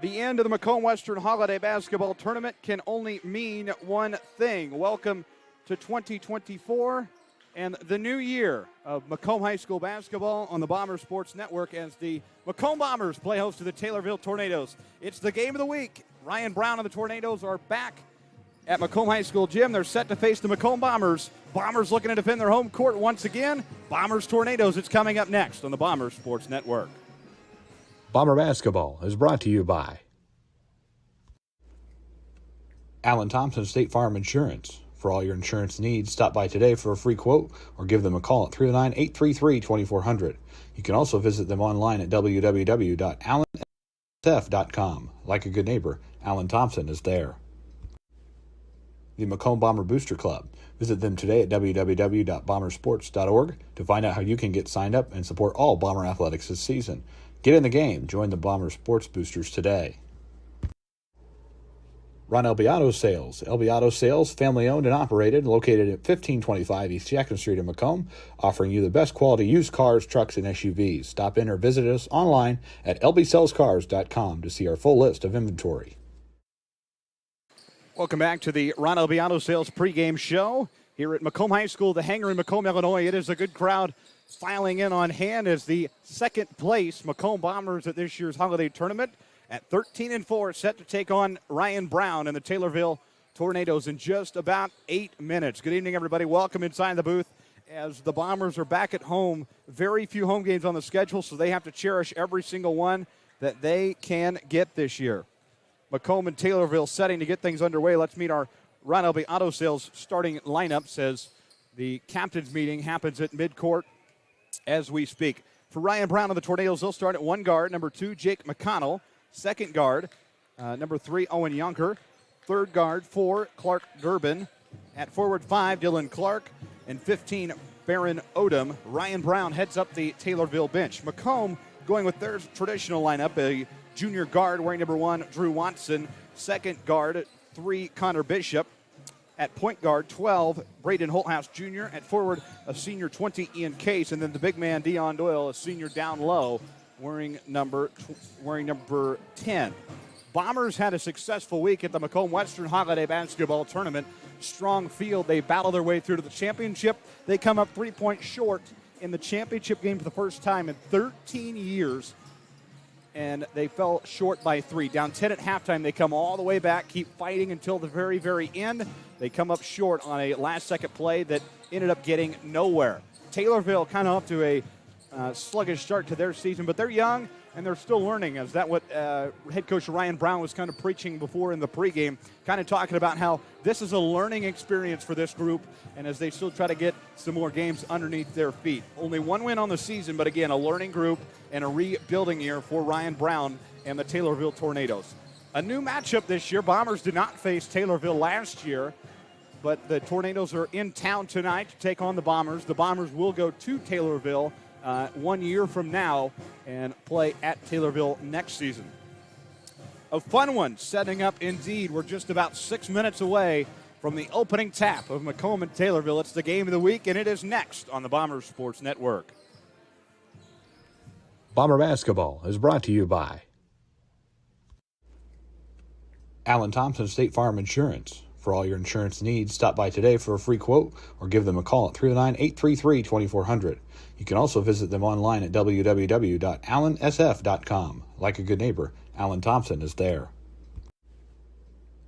The end of the Macomb Western Holiday Basketball Tournament can only mean one thing. Welcome to 2024 and the new year of Macomb High School basketball on the Bombers Sports Network as the Macomb Bombers play host to the Taylorville Tornadoes. It's the game of the week. Ryan Brown and the Tornadoes are back at Macomb High School gym. They're set to face the Macomb Bombers. Bombers looking to defend their home court once again. Bombers Tornadoes, it's coming up next on the Bombers Sports Network. Bomber Basketball is brought to you by Allen Thompson State Farm Insurance. For all your insurance needs, stop by today for a free quote or give them a call at 309-833-2400. You can also visit them online at www.allensf.com. Like a good neighbor, Allen Thompson is there. The Macomb Bomber Booster Club. Visit them today at www.bombersports.org to find out how you can get signed up and support all Bomber athletics this season. Get in the game. Join the Bomber Sports Boosters today. Ron LB Auto Sales. LB Auto Sales, family-owned and operated, located at 1525 East Jackson Street in Macomb, offering you the best quality used cars, trucks, and SUVs. Stop in or visit us online at lbsellscars.com to see our full list of inventory. Welcome back to the Ron LB Auto Sales pregame show here at Macomb High School, the Hangar in Macomb, Illinois. It is a good crowd filing in on hand as the second place Macomb Bombers at this year's holiday tournament at 13-4, set to take on Ryan Brown and the Taylorville Tornadoes in just about 8 minutes. Good evening, everybody. Welcome inside the booth as the Bombers are back at home. Very few home games on the schedule, so they have to cherish every single one that they can get this year. Macomb and Taylorville setting to get things underway. Let's meet our Ron LB Auto Sales starting lineups as the captain's meeting happens at midcourt as we speak. For Ryan Brown and the Tornadoes, they'll start at one guard. Number 2, Jake McConnell. Second guard, number 3, Owen Yonker. Third guard, 4, Clark Durbin. At forward 5, Dylan Clark. And 15, Baron Odom. Ryan Brown heads up the Taylorville bench. Macomb going with their traditional lineup, a junior guard wearing number 1, Drew Watson. Second guard, 3, Connor Bishop. At point guard, 12, Braden Holthouse Jr. At forward, a senior 20, Ian Case. And then the big man, Dion Doyle, a senior down low, wearing number 10. Bombers had a successful week at the Macomb Western Holiday Basketball Tournament. Strong field. They battle their way through to the championship. They come up 3 points short in the championship game for the first time in 13 years. And they fell short by 3. Down 10 at halftime, they come all the way back, keep fighting until the very, very end. They come up short on a last-second play that ended up getting nowhere. Taylorville kind of up to a sluggish start to their season, but they're young and they're still learning. Is that what head coach Ryan Brown was kind of preaching before in the pregame, kind of talking about how this is a learning experience for this group, and as they still try to get some more games underneath their feet. Only one win on the season, but again, a learning group and a rebuilding year for Ryan Brown and the Taylorville Tornadoes. A new matchup this year. Bombers did not face Taylorville last year, but the Tornadoes are in town tonight to take on the Bombers. The Bombers will go to Taylorville 1 year from now and play at Taylorville next season. A fun one setting up indeed. We're just about 6 minutes away from the opening tap of Macomb and Taylorville. It's the game of the week, and it is next on the Bombers Sports Network. Bomber Basketball is brought to you by Allen Thompson State Farm Insurance. For all your insurance needs, stop by today for a free quote or give them a call at 309-833-2400. You can also visit them online at www.allensf.com. Like a good neighbor, Allen Thompson is there.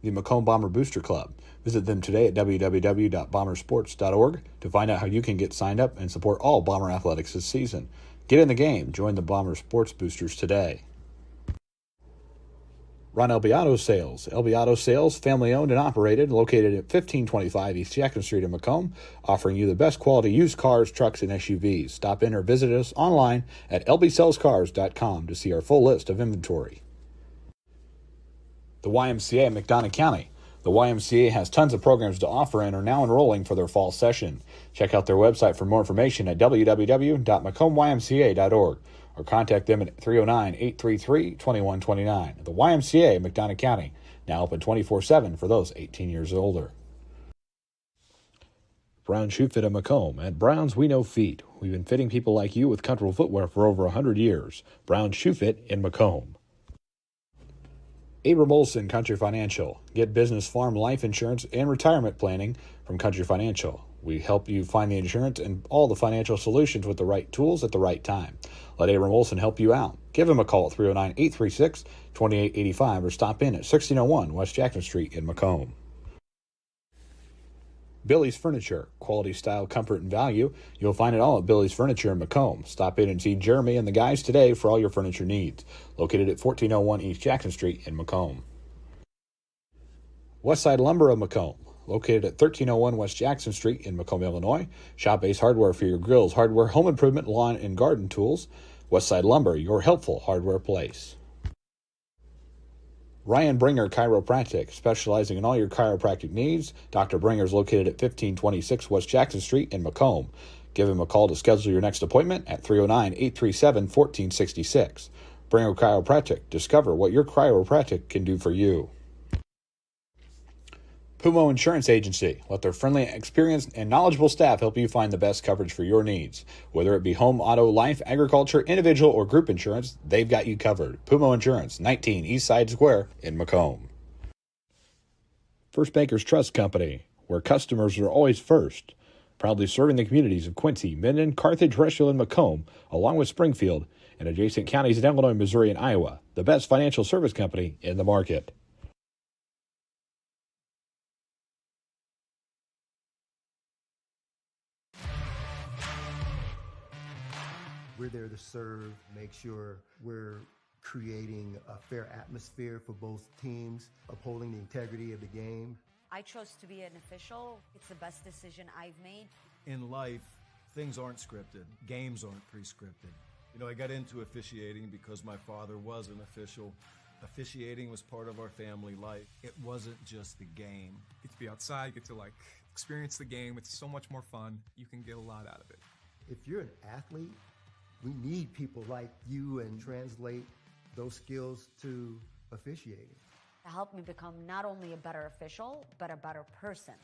The Macomb Bomber Booster Club. Visit them today at www.bombersports.org to find out how you can get signed up and support all Bomber athletics this season. Get in the game. Join the Bomber Sports Boosters today. Ron LB Auto Sales. LB Auto Sales, family-owned and operated, located at 1525 East Jackson Street in Macomb, offering you the best quality used cars, trucks, and SUVs. Stop in or visit us online at lbsellscars.com to see our full list of inventory. The YMCA in McDonough County. The YMCA has tons of programs to offer and are now enrolling for their fall session. Check out their website for more information at www.macombymca.org. or contact them at 309-833-2129. The YMCA, McDonough County, now open 24/7 for those 18 years or older. Brown Shoe Fit of Macomb. At Brown's, we know feet. We've been fitting people like you with comfortable footwear for over 100 years. Brown Shoe Fit in Macomb. Abram Olson, Country Financial. Get business, farm, life insurance, and retirement planning from Country Financial. We help you find the insurance and all the financial solutions with the right tools at the right time. Let Abram Olson help you out. Give him a call at 309-836-2885 or stop in at 1601 West Jackson Street in Macomb. Billy's Furniture, quality, style, comfort, and value. You'll find it all at Billy's Furniture in Macomb. Stop in and see Jeremy and the guys today for all your furniture needs. Located at 1401 East Jackson Street in Macomb. Westside Lumber of Macomb. Located at 1301 West Jackson Street in Macomb, Illinois. Shop Ace Hardware for your grills, hardware, home improvement, lawn, and garden tools. Westside Lumber, your helpful hardware place. Ryan Bringer Chiropractic, specializing in all your chiropractic needs. Dr. Bringer is located at 1526 West Jackson Street in Macomb. Give him a call to schedule your next appointment at 309-837-1466. Bringer Chiropractic. Discover what your chiropractic can do for you. Pumo Insurance Agency. Let their friendly, experienced, and knowledgeable staff help you find the best coverage for your needs. Whether it be home, auto, life, agriculture, individual, or group insurance, they've got you covered. Pumo Insurance, 19 East Side Square in Macomb. First Bankers Trust Company, where customers are always first. Proudly serving the communities of Quincy, Minden, Carthage, Rushville, and Macomb, along with Springfield, and adjacent counties in Illinois, Missouri, and Iowa. The best financial service company in the market. We're there to serve, make sure we're creating a fair atmosphere for both teams, upholding the integrity of the game. I chose to be an official. It's the best decision I've made. In life, things aren't scripted. Games aren't pre-scripted. You know, I got into officiating because my father was an official. Officiating was part of our family life. It wasn't just the game. You get to be outside, get to experience the game. It's so much more fun. You can get a lot out of it. If you're an athlete, we need people like you and translate those skills to officiating. To help me become not only a better official, but a better person.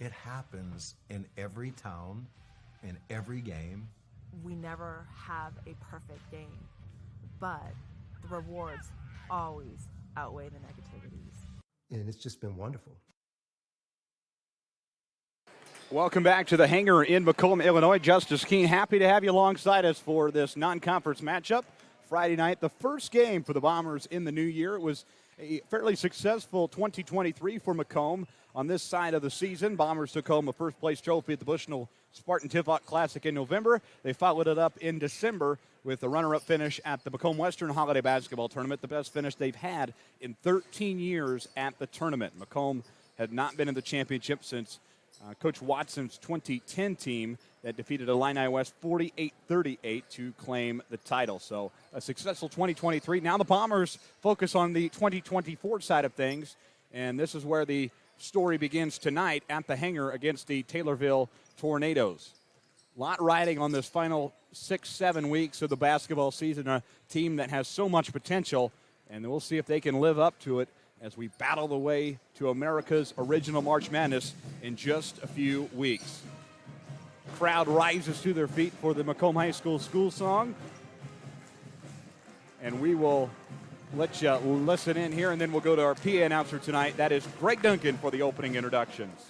It happens in every town, in every game. We never have a perfect game, but the rewards always outweigh the negativities. And it's just been wonderful. Welcome back to the Hangar in Macomb, Illinois. Justice Keene, happy to have you alongside us for this non-conference matchup. Friday night, the first game for the Bombers in the new year. It was a fairly successful 2023 for Macomb. On this side of the season, Bombers took home a first-place trophy at the Bushnell Spartan Tivot Classic in November. They followed it up in December with a runner-up finish at the Macomb Western Holiday Basketball Tournament, the best finish they've had in 13 years at the tournament. Macomb had not been in the championship since Coach Watson's 2010 team that defeated Illini West 48-38 to claim the title. So a successful 2023. Now the Bombers focus on the 2024 side of things, and this is where the story begins tonight at the Hangar against the Taylorville Tornadoes. A lot riding on this final 6-7 weeks of the basketball season, a team that has so much potential, and we'll see if they can live up to it as we battle the way to America's original March Madness in just a few weeks. Crowd rises to their feet for the Macomb High School school song. And we will let you listen in here, and then we'll go to our PA announcer tonight. That is Greg Duncan for the opening introductions.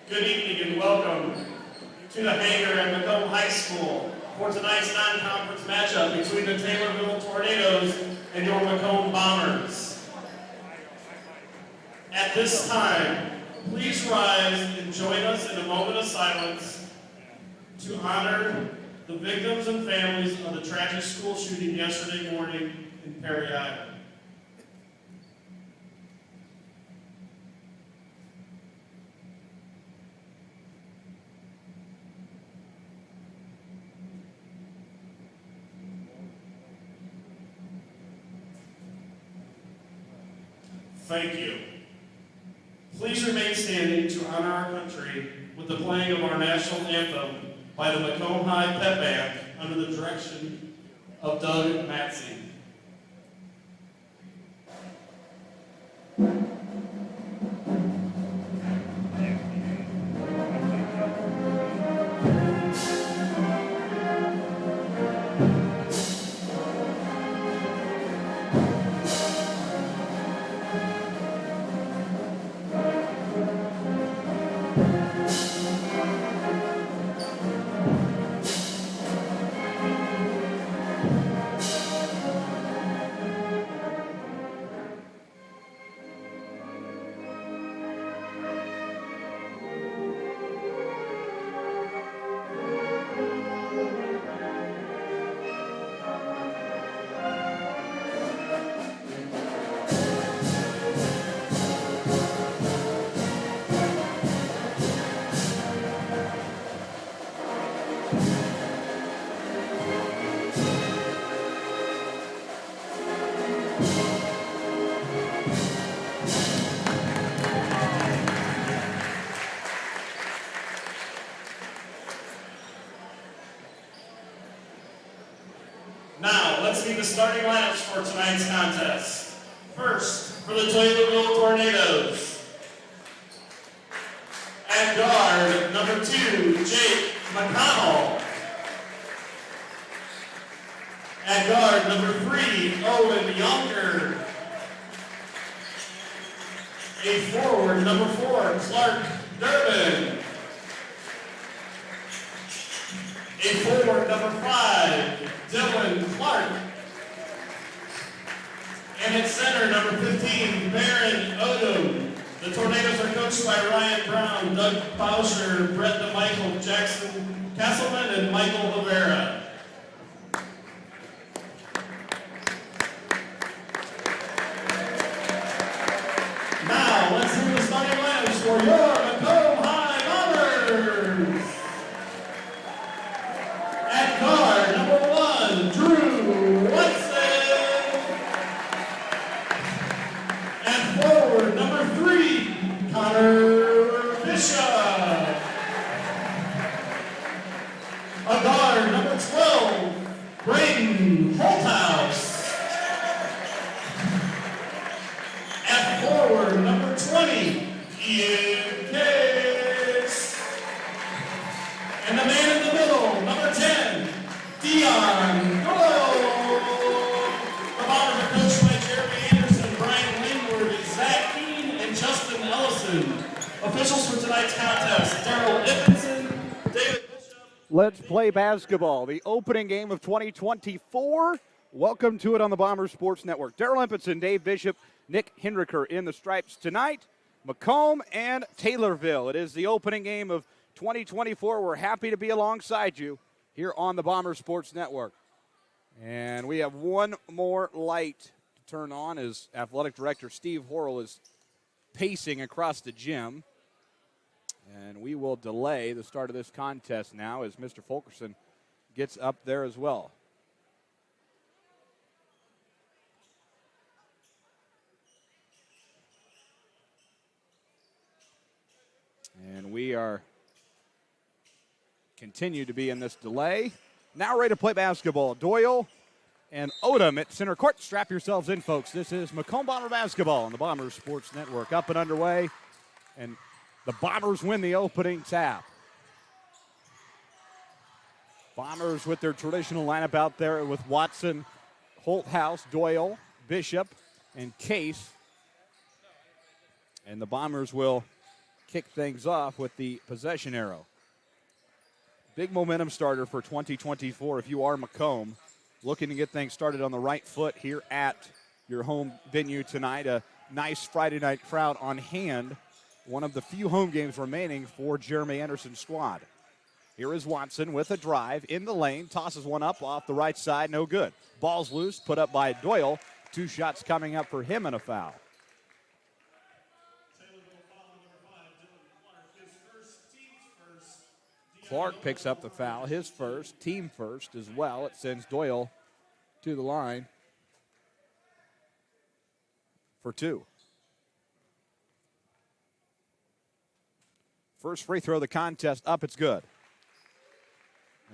Good evening and welcome to the Hangar at Macomb High School for tonight's non-conference matchup between the Taylorville Tornadoes and your Macomb Bombers. At this time, please rise and join us in a moment of silence to honor the victims and families of the tragic school shooting yesterday morning in Perry, Iowa. Thank you. Please remain standing to honor our country with the playing of our national anthem by the Macomb High Pep Band under the direction of Doug Matsey. Now, let's meet the starting lineups for tonight's contest. First, for the Taylorville Tornadoes. At guard, number 2, Jake McConnell. At guard, number 3, Owen Younger. A forward, number 4, Clark Durbin. A forward, number 5, Dylan Clark. And at center, number 15, Baron Odom. The Tornadoes are coached by Ryan Brown, Doug Pauscher, Brett DeMichael, Jackson Castleman, and Michael Rivera. Now, let's hear the starting lineups for your Macomb High Bombers. At guard, number 1, Drew Watson. And forward, number 3, Connor Bishop. A guard, number 12, Braden Holthouse. At forward, number 20, Ian Case. And the man in the middle, number 10, Dion Gold. The Bombers are coached by Jeremy Anderson, Brian Langford, Zach Keene, and Justin Ellison. Officials for tonight's contest, Daryl Ippenson, David Bishop. Let's play basketball. The opening game of 2024. Welcome to it on the Bombers Sports Network. Daryl Ippenson, Dave Bishop, Nick Hinricher in the stripes tonight. Macomb and Taylorville. It is the opening game of 2024. We're happy to be alongside you here on the Bombers Sports Network. And we have one more light to turn on as Athletic Director Steve Horrell is pacing across the gym. And we will delay the start of this contest now as Mr. Fulkerson gets up there as well. And we are continue to be in this delay. Now ready to play basketball. Doyle and Odom at center court. Strap yourselves in, folks. This is Macomb Bomber basketball on the Bombers Sports Network. Up and underway. And the Bombers win the opening tap. Bombers with their traditional lineup out there with Watson, Holthouse, Doyle, Bishop, and Case. And the Bombers will kick things off with the possession arrow. Big momentum starter for 2024 if you are Macomb. Looking to get things started on the right foot here at your home venue tonight. A nice Friday night crowd on hand. One of the few home games remaining for Jeremy Anderson's squad. Here is Watson with a drive in the lane. Tosses one up off the right side. No good. Ball's loose. Put up by Doyle. 2 shots coming up for him and a foul. Clark picks up the foul, his first, team first as well. It sends Doyle to the line for 2. First free throw of the contest up, it's good.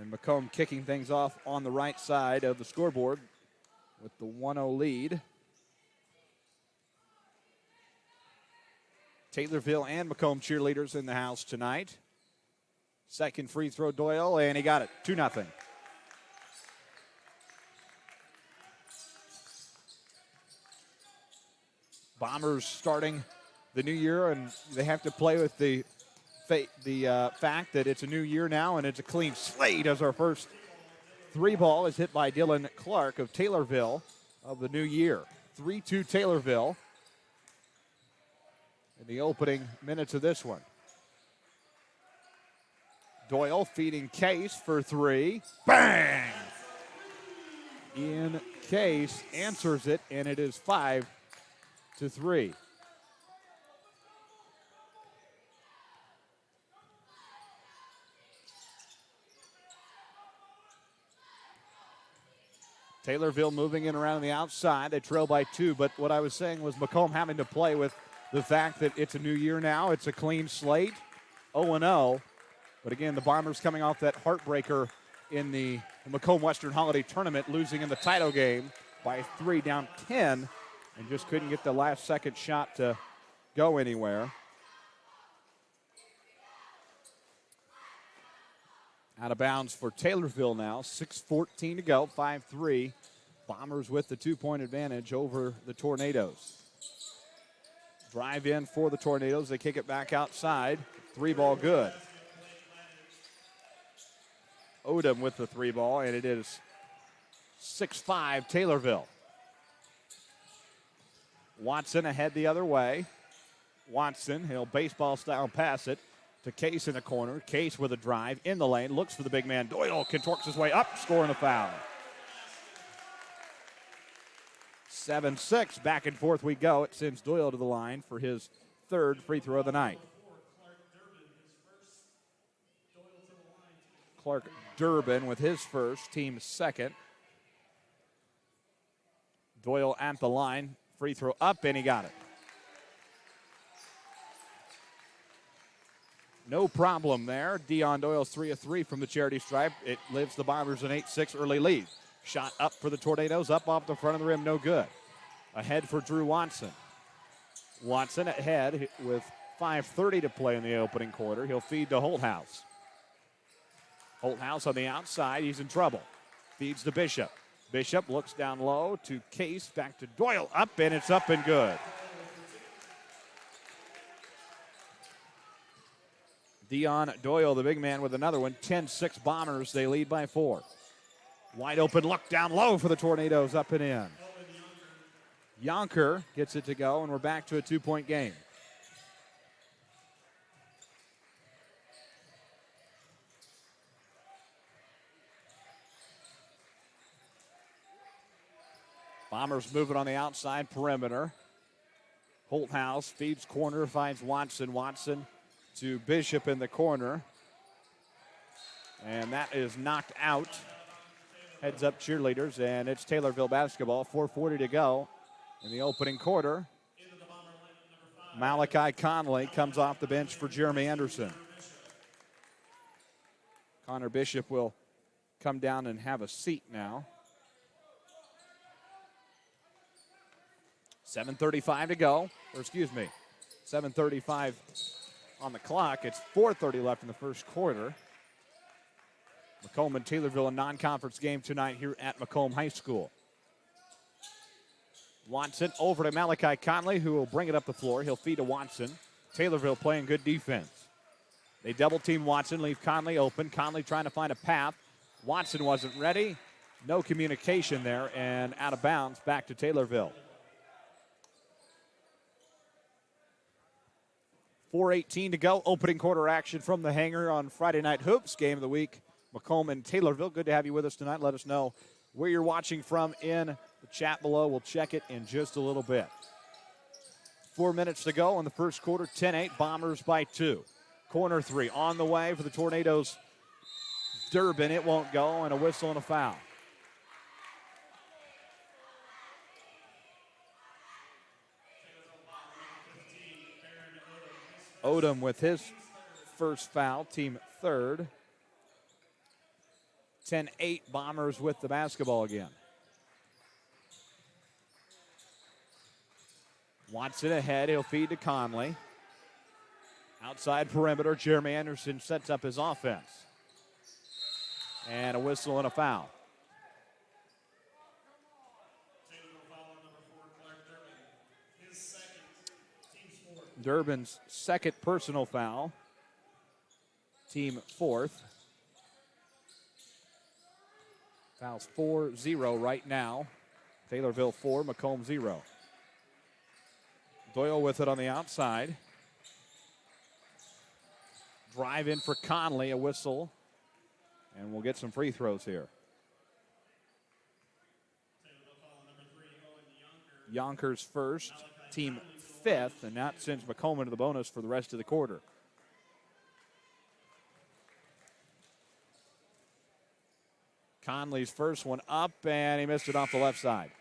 And Macomb kicking things off on the right side of the scoreboard with the 1-0 lead. Taylorville and Macomb cheerleaders in the house tonight. Second free throw, Doyle, and he got it, 2-0. Bombers starting the new year, and they have to play with the fact that it's a new year now, and it's a clean slate as our first three ball is hit by Dylan Clark of Taylorville of the new year. 3-2 Taylorville in the opening minutes of this one. Doyle feeding Case for three. Bang! Ian Case answers it, and it is 5-3. Taylorville moving in around the outside. They trail by 2, but what I was saying was Macomb having to play with the fact that it's a new year now. It's a clean slate, 0-0. But again, the Bombers coming off that heartbreaker in the Macomb Western Holiday Tournament, losing in the title game by 3, down 10, and just couldn't get the last second shot to go anywhere. Out of bounds for Taylorville now. 6:14 to go, 5-3. Bombers with the 2-point advantage over the Tornadoes. Drive in for the Tornadoes. They kick it back outside. 3-ball good. Odom with the 3-ball, and it is 6-5 Taylorville. Watson ahead the other way. Watson, he'll baseball style pass it to Case in the corner. Case with a drive in the lane, looks for the big man. Doyle contorts his way up, scoring a foul. 7-6, back and forth we go. It sends Doyle to the line for his third free throw of the night. Clark Durbin with his first, team second. Doyle at the line, free throw up, and he got it. No problem there. Dion Doyle's 3 of 3 from the charity stripe. It lives the Bombers an 8-6 early lead. Shot up for the Tornadoes, up off the front of the rim, no good. Ahead for Drew Watson. Watson ahead with 5:30 to play in the opening quarter. He'll feed to Holthouse. Holthouse on the outside, he's in trouble. Feeds to Bishop. Bishop looks down low to Case, back to Doyle, up, and it's up and good. Dion Doyle, the big man, with another one. 10-6 Bombers. They lead by 4. Wide open look down low for the Tornadoes, up and in. Yonker gets it to go, and we're back to a 2-point game. Bombers moving on the outside perimeter. Holthouse feeds corner, finds Watson. Watson to Bishop in the corner. And that is knocked out. Heads up cheerleaders, and it's Taylorville basketball. 4:40 to go in the opening quarter. Malachi Conley comes off the bench for Jeremy Anderson. Connor Bishop will come down and have a seat now. 7:35 to go, or excuse me, 7:35 on the clock. It's 4:30 left in the first quarter. Macomb and Taylorville, a non-conference game tonight here at Macomb High School. Watson over to Malachi Conley, who will bring it up the floor. He'll feed to Watson. Taylorville playing good defense. They double-team Watson, leave Conley open. Conley trying to find a path. Watson wasn't ready. No communication there, and out of bounds, back to Taylorville. 4:18 to go. Opening quarter action from the Hangar on Friday Night Hoops. Game of the week, Macomb and Taylorville. Good to have you with us tonight. Let us know where you're watching from in the chat below. We'll check it in just a little bit. 4 minutes to go in the first quarter. 10-8, Bombers by 2. Corner 3 on the way for the Tornadoes. Durbin, it won't go, and a whistle and a foul. Odom with his first foul, team third. 10-8 Bombers with the basketball again. Watson ahead, he'll feed to Conley. Outside perimeter, Jeremy Anderson sets up his offense. And a whistle and a foul. Durbin's second personal foul. Team fourth. Fouls 4-0 right now. Taylorville 4, Macomb 0. Doyle with it on the outside. Drive in for Conley, a whistle. And we'll get some free throws here. Yonkers first, team fifth, and that sends Macomb into the bonus for the rest of the quarter. Conley's first one up, and he missed it off the left side.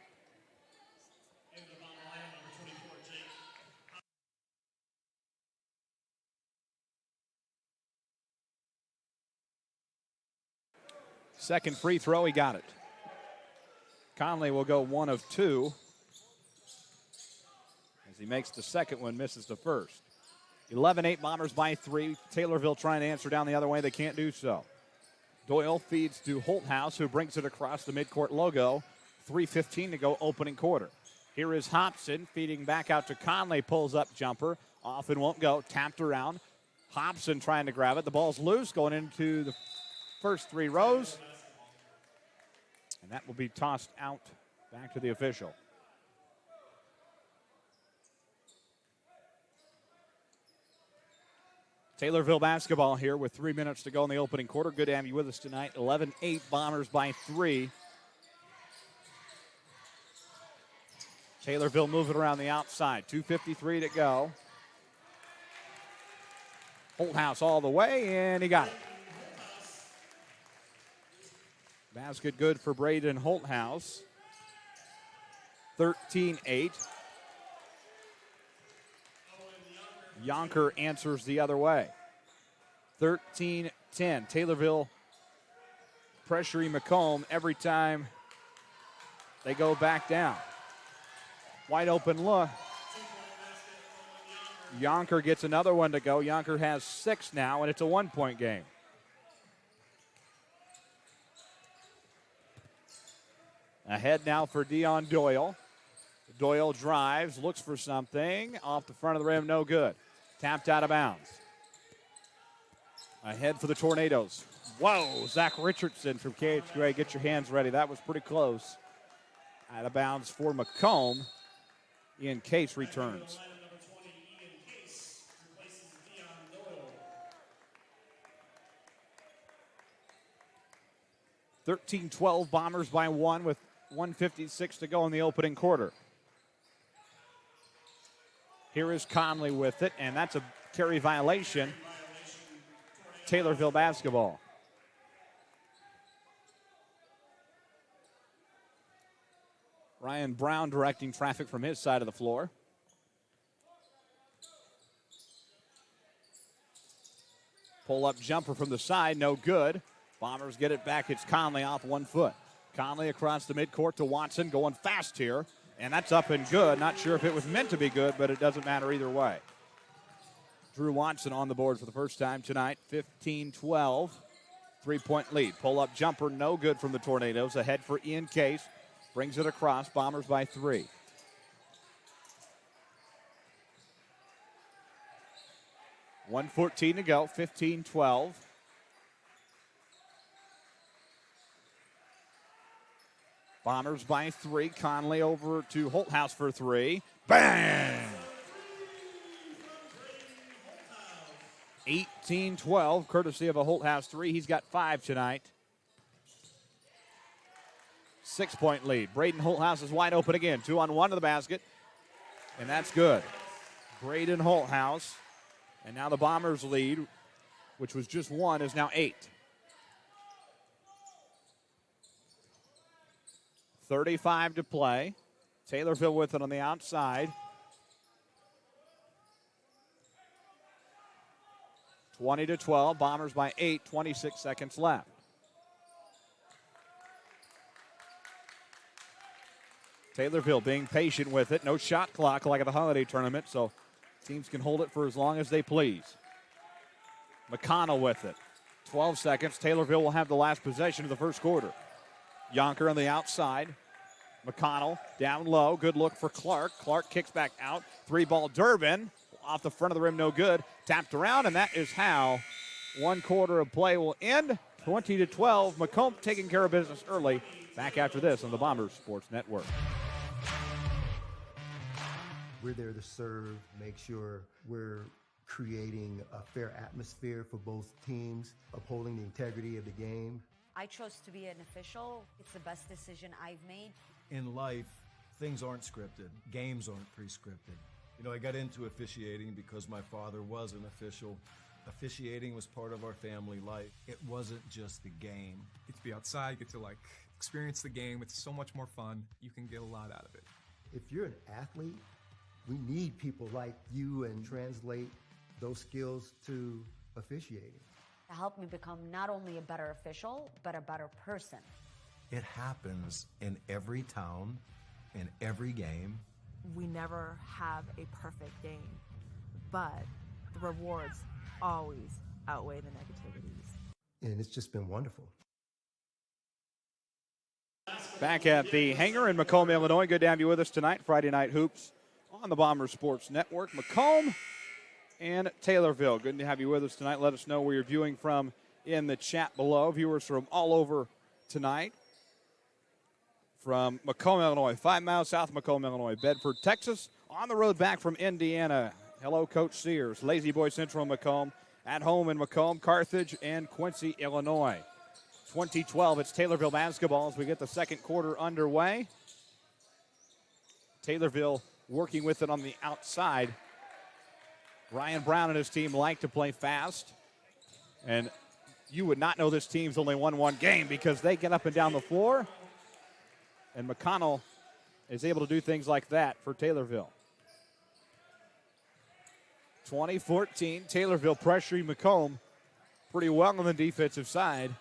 Second free throw, he got it. Conley will go 1 of 2. As he makes the second one, misses the first. 11-8 Bombers by 3. Taylorville trying to answer down the other way. They can't do so. Doyle feeds to Holthouse, who brings it across the midcourt logo. 3:15 to go opening quarter. Here is Hobson feeding back out to Conley. Pulls up jumper. Off and won't go. Tapped around. Hobson trying to grab it. The ball's loose going into the first 3 rows. And that will be tossed out back to the official. Taylorville basketball here with 3 minutes to go in the opening quarter. Good to have you with us tonight. 11-8 Bombers by 3. Taylorville moving around the outside. 2:53 to go. Holthouse all the way, and he got it. Basket good for Braden Holthouse. 13-8. Yonker answers the other way. 13-10. Taylorville pressuring Macomb every time they go back down. Wide open look. Yonker gets another one to go. Yonker has 6 now, and it's a 1-point game. Ahead now for Dion Doyle. Doyle drives, looks for something. Off the front of the rim, no good. Tapped out of bounds. Ahead for the Tornadoes. Whoa, Zach Richardson from KHQA. Get your hands ready. That was pretty close. Out of bounds for Macomb. Ian Case returns. 13-12 Bombers by 1 with 1:56 to go in the opening quarter. Here is Conley with it, and that's a carry violation. Taylorville basketball. Ryan Brown directing traffic from his side of the floor. Pull-up jumper from the side, no good. Bombers get it back. It's Conley off 1 foot. Conley across the midcourt to Watson, going fast here. And that's up and good. Not sure if it was meant to be good, but it doesn't matter either way. Drew Watson on the board for the first time tonight. 15-12. 3-point lead. Pull-up jumper, no good from the Tornadoes. Ahead for Ian Case. Brings it across. Bombers by 3. $1:14 to go. 15-12. Bombers by 3. Conley over to Holthouse for 3. Bang! 18-12, courtesy of a Holthouse 3. He's got 5 tonight. 6-point lead. Braden Holthouse is wide open again. 2-on-1 to the basket. And that's good. Braden Holthouse. And now the Bombers lead, which was just 1, is now 8. 35 to play. Taylorville with it on the outside. 20-12, Bombers by 8, 26 seconds left. Taylorville being patient with it. No shot clock like at the holiday tournament, so teams can hold it for as long as they please. McConnell with it. 12 seconds. Taylorville will have the last possession of the first quarter. Yonker on the outside. McConnell down low. Good look for Clark. Clark kicks back out. 3-ball Durbin. Off the front of the rim, no good. Tapped around, and that is how one quarter of play will end. 20-12. Macomb taking care of business early. Back after this on the Bombers Sports Network. We're there to serve, make sure we're creating a fair atmosphere for both teams, upholding the integrity of the game. I chose to be an official. It's the best decision I've made. In life, things aren't scripted. Games aren't pre-scripted. You know, I got into officiating because my father was an official. Officiating was part of our family life. It wasn't just the game. Get to be outside, get to like experience the game. It's so much more fun. You can get a lot out of it. If you're an athlete, we need people like you and translate those skills to officiating. To help me become not only a better official, but a better person. It happens in every town, in every game. We never have a perfect game, but the rewards always outweigh the negativities. And it's just been wonderful. Back at the Hangar in Macomb, Illinois. Good to have you with us tonight. Friday Night Hoops on the Bombers Sports Network. Macomb and Taylorville. Good to have you with us tonight. Let us know where you're viewing from in the chat below. Viewers from all over tonight. From Macomb, Illinois, 5 miles south of Macomb, Illinois. Bedford, Texas. On the road back from Indiana. Hello, Coach Sears. Lazy Boy Central Macomb. At home in Macomb, Carthage, and Quincy, Illinois. 2012, it's Taylorville basketball as we get the second quarter underway. Taylorville working with it on the outside. Ryan Brown and his team like to play fast. And you would not know this team's only won one game because they get up and down the floor. And McConnell is able to do things like that for Taylorville. 2014, Taylorville pressuring Macomb pretty well on the defensive side.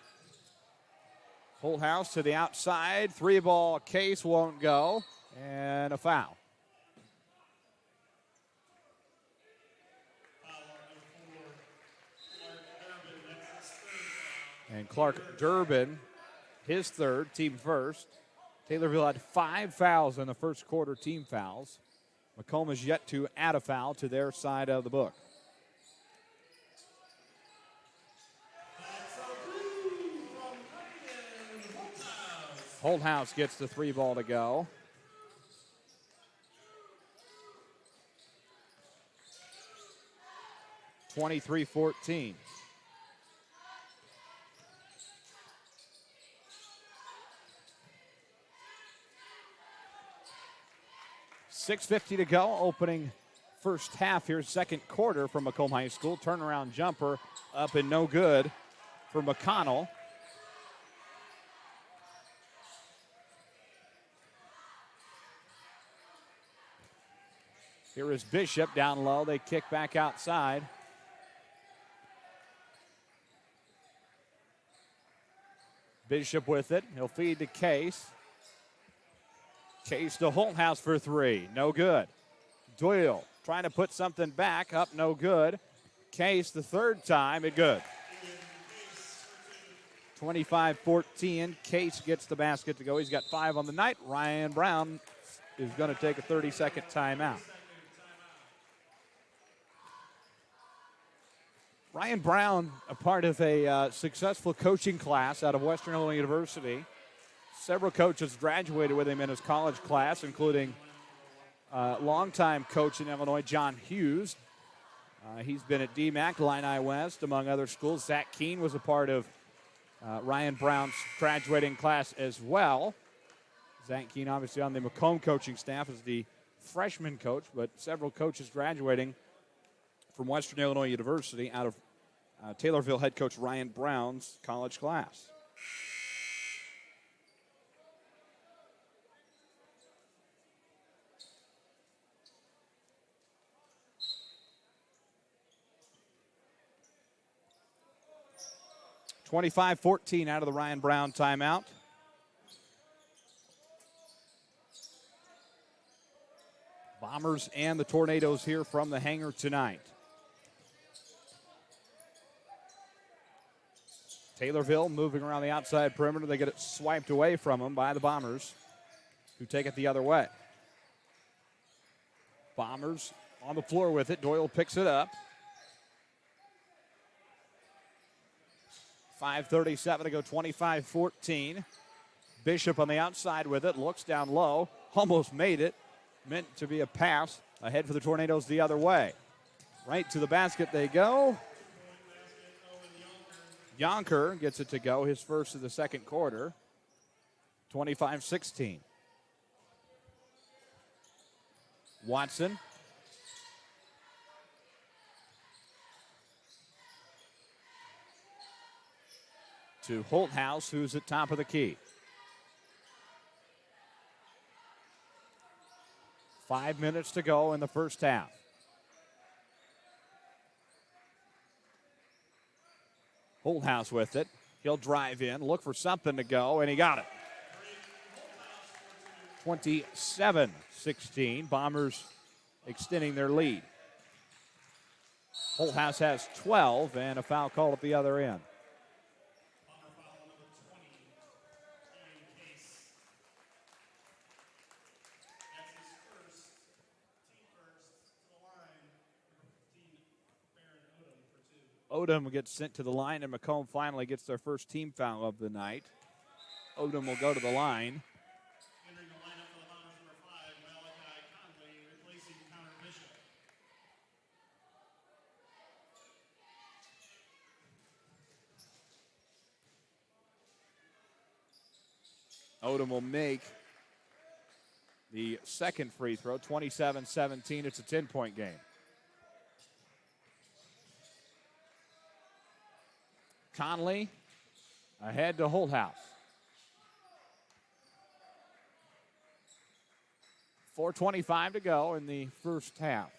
Full house to the outside. 3-ball Case won't go. And a foul. And Clark Durbin, his third, team first. Taylorville had 5 fouls in the first quarter, team fouls. Macomb is yet to add a foul to their side of the book. Holthouse gets the 3-ball to go. (23-14). .650 to go, opening first half here, second quarter from Macomb High School. Turnaround jumper up and no good for McConnell. Here is Bishop down low. They kick back outside. Bishop with it. He'll feed to Case. Case to Holthouse for 3. No good. Doyle trying to put something back. Up, no good. Case the third time. It good. 25-14. Case gets the basket to go. He's got 5 on the night. Ryan Brown is going to take a 30-second timeout. Ryan Brown, a part of a successful coaching class out of Western Illinois University. Several coaches graduated with him in his college class, including longtime coach in Illinois, John Hughes. He's been at DMAC, Illini West, among other schools. Zach Keene was a part of Ryan Brown's graduating class as well. Zach Keene obviously on the Macomb coaching staff as the freshman coach, but several coaches graduating from Western Illinois University out of Taylorville head coach Ryan Brown's college class. 25-14 out of the Ryan Brown timeout. Bombers and the Tornadoes here from the Hangar tonight. Taylorville moving around the outside perimeter. They get it swiped away from them by the Bombers, who take it the other way. Bombers on the floor with it. Doyle picks it up. 5:37 to go, 25-14. Bishop on the outside with it. Looks down low. Almost made it. Meant to be a pass. Ahead for the Tornadoes the other way. Right to the basket they go. Yonker gets it to go, his first of the second quarter. 25-16. Watson. To Holthouse, who's at top of the key. 5 minutes to go in the first half. Holthouse with it. He'll drive in, look for something to go, and he got it. 27-16. Bombers extending their lead. Holthouse has 12 and a foul called at the other end. Odom gets sent to the line, and Macomb finally gets their first team foul of the night. Odom will go to the line. Entering the lineup for the Bombers, number 5, Malachi Conley, replacing Connor Bishop. Odom will make the second free throw, 27-17. It's a 10-point game. Conley ahead to Holthouse. 4:25 to go in the first half.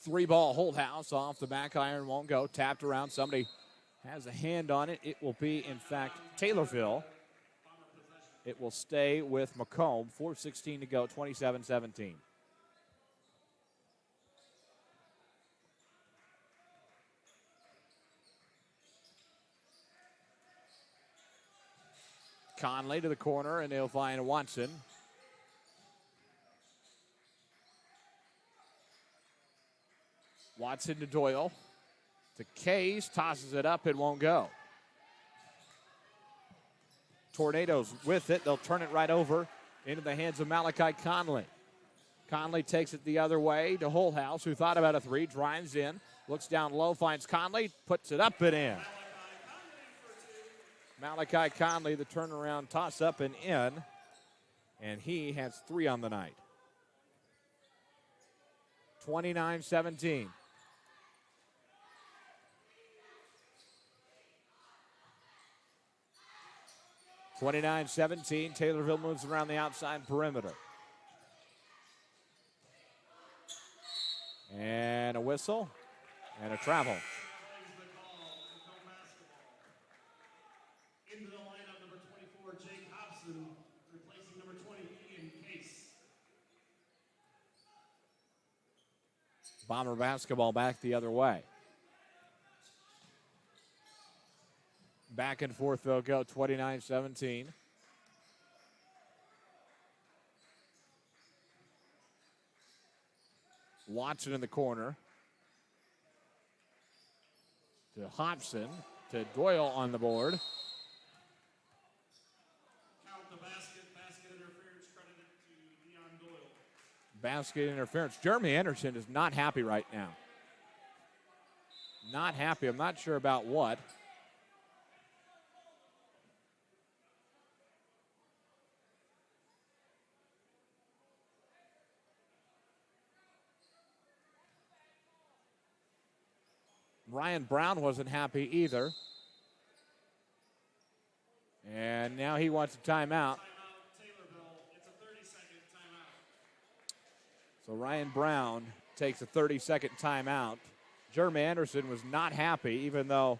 3-ball Holthouse off the back iron, won't go. Tapped around. Somebody has a hand on it. It will be, in fact, Taylorville. It will stay with Macomb. 4:16 to go, 27-17. Conley to the corner, and they'll find Watson. Watson to Doyle. To Case, tosses it up, it won't go. Tornadoes with it. They'll turn it right over into the hands of Malachi Conley. Conley takes it the other way to Holthouse, who thought about a three, drives in, looks down low, finds Conley, puts it up and in. Malachi Conley, the turnaround toss up and in, and he has 3 on the night. 29-17. Taylorville moves around the outside perimeter. And a whistle and a travel. Into the lineup, number 24, Jake Hobson, replacing number 20, Ian Case. Bomber basketball back the other way. Back and forth they'll go, 29-17. Watson in the corner. To Hobson. To Doyle on the board. Count the basket interference credited to Deion Doyle. Basket interference. Jeremy Anderson is not happy right now. Not happy. I'm not sure about what. Ryan Brown wasn't happy either. And now he wants a timeout. Timeout, Taylorville. It's a 30-second timeout. So Ryan Brown takes a 30-second timeout. Jeremy Anderson was not happy, even though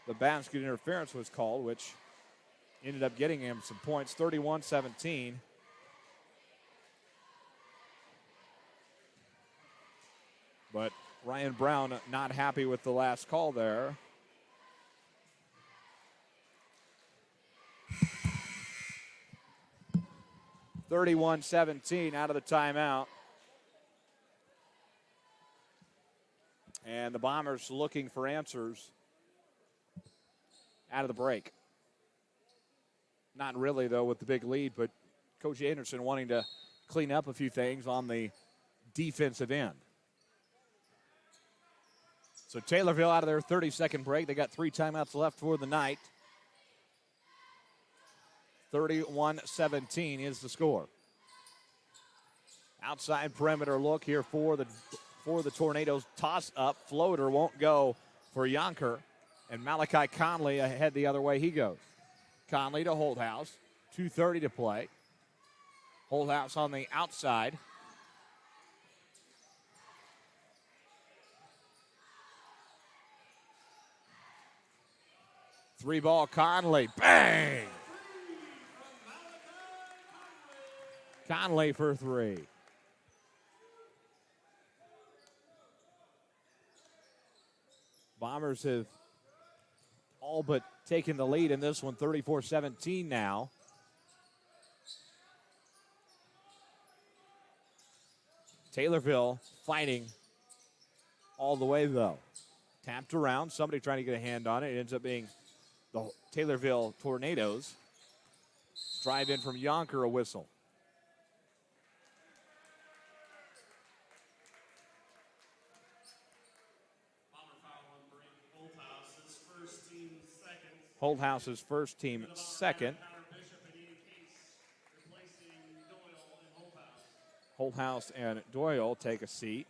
the basket interference was called, which ended up getting him some points, 31-17. But Ryan Brown not happy with the last call there. (31-17) out of the timeout. And the Bombers looking for answers out of the break. Not really, though, with the big lead, but Coach Anderson wanting to clean up a few things on the defensive end. So Taylorville out of their 30-second break. They got 3 timeouts left for the night. 31-17 is the score. Outside perimeter look here for the Tornadoes. Toss up, floater won't go for Yonker. And Malachi Conley ahead the other way he goes. Conley to Holdhouse. 2:30 to play. Holdhouse on the outside. Three ball Conley. Bang! Conley for 3. Bombers have all but taken the lead in this one, 34-17 now. Taylorville fighting all the way, though. Tapped around, somebody trying to get a hand on it. It ends up being the Taylorville Tornadoes. Drive in from Yonker, a whistle. Holdhouse's first team second. Holdhouse and Doyle take a seat.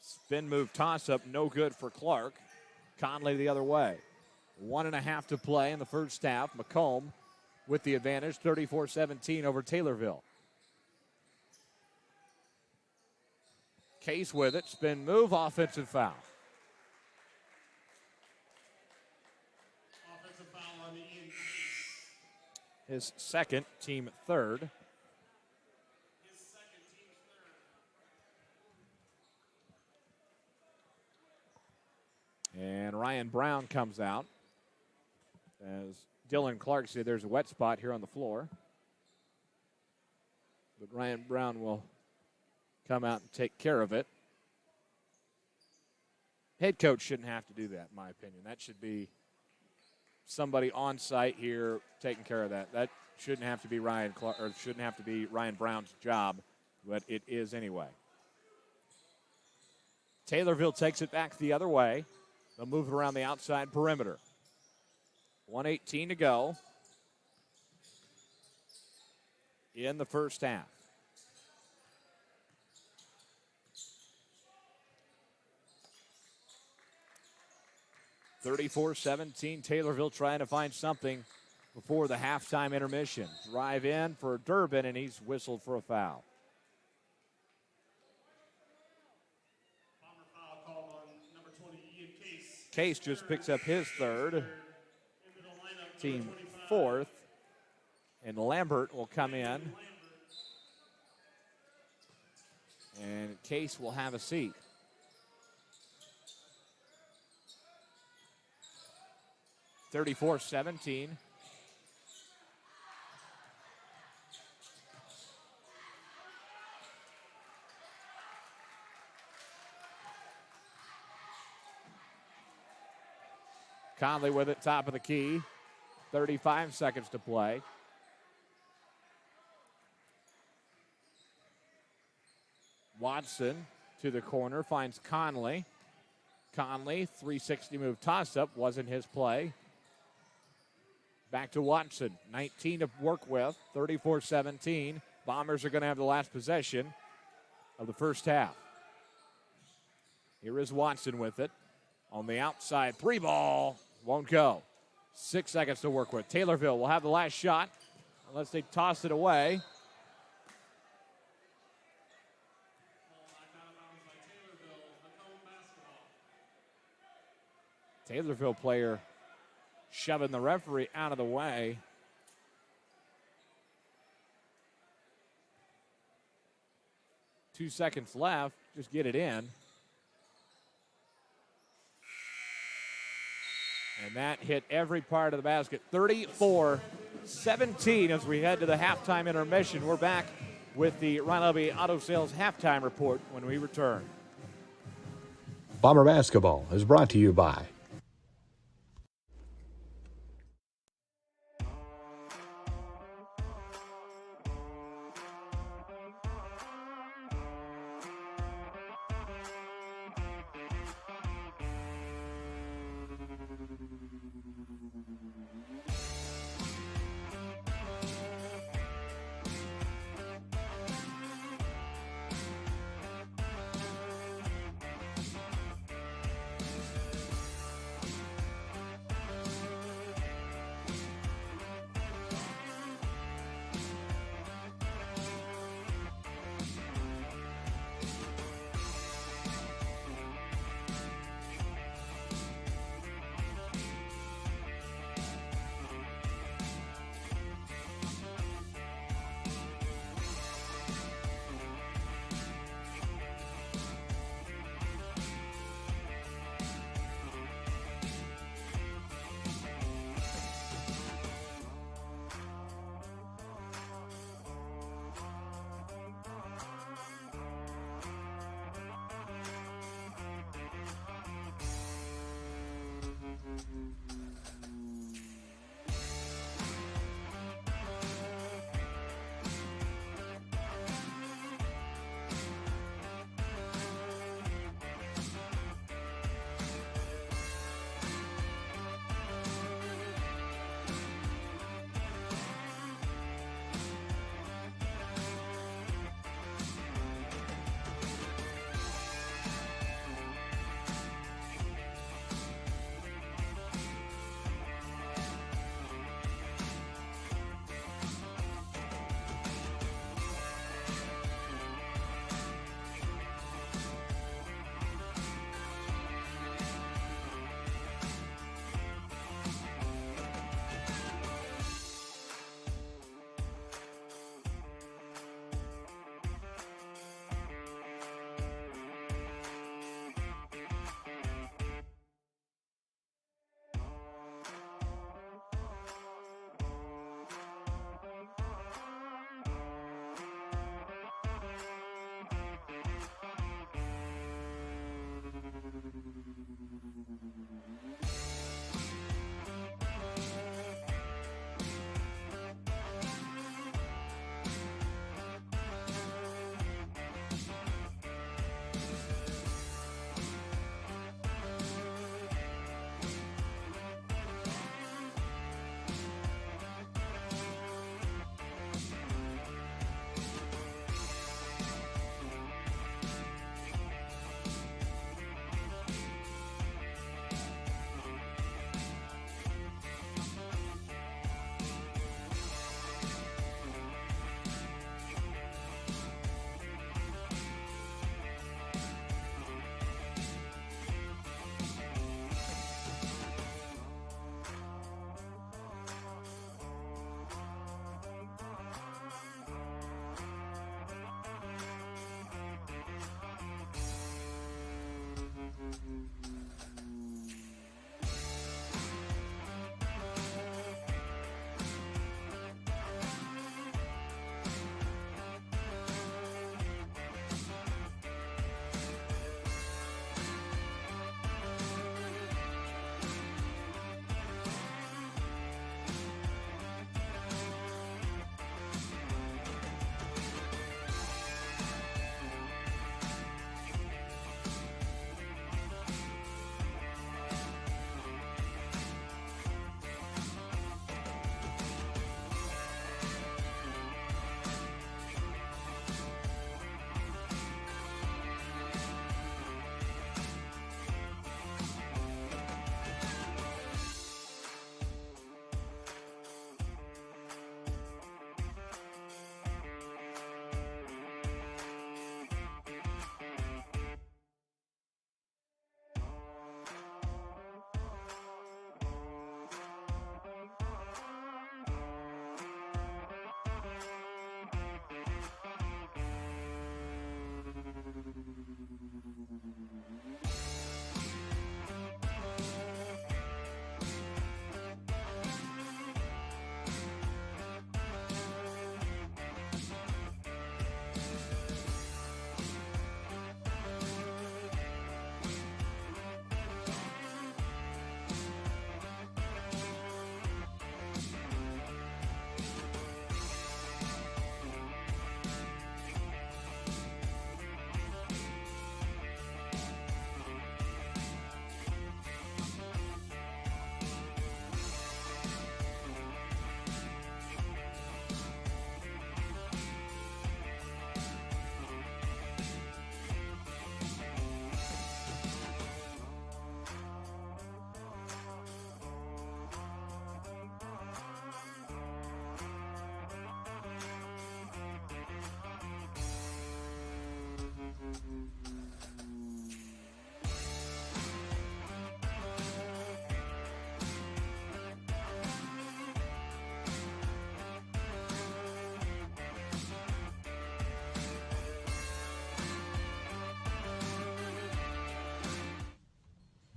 Spin move toss up, no good for Clark. Conley the other way. 1.5 to play in the first half. Macomb with the advantage, 34-17 over Taylorville. Case with it, spin move, offensive foul. Offensive foul on the Ian Case. His second, team third. And Ryan Brown comes out. As Dylan Clark said, there's a wet spot here on the floor. But Ryan Brown will come out and take care of it. Head coach shouldn't have to do that, in my opinion. That should be somebody on site here taking care of that. That shouldn't have to be Ryan Clark, or shouldn't have to be Ryan Brown's job, but it is anyway. Taylorville takes it back the other way. They'll move it around the outside perimeter. 1:18 to go in the first half. (34-17), Taylorville trying to find something before the halftime intermission. Drive in for Durbin, and he's whistled for a foul. Bomber foul called on number 20, Ian Case. Case just picks up his third, team fourth, and Lambert will come in, and Case will have a seat. (34-17). Conley with it, top of the key. 35 seconds to play. Watson to the corner, finds Conley. Conley, 360 move toss-up, wasn't his play. Back to Watson, 19 to work with, 34-17. Bombers are going to have the last possession of the first half. Here is Watson with it. On the outside, 3-ball, won't go. 6 seconds to work with. Taylorville will have the last shot unless they toss it away. Taylorville player shoving the referee out of the way. Two seconds left. Just get it in. And that hit every part of the basket. 34-17 as we head to the halftime intermission. We're back with the Riley Auto Sales halftime report when we return. Bomber basketball is brought to you by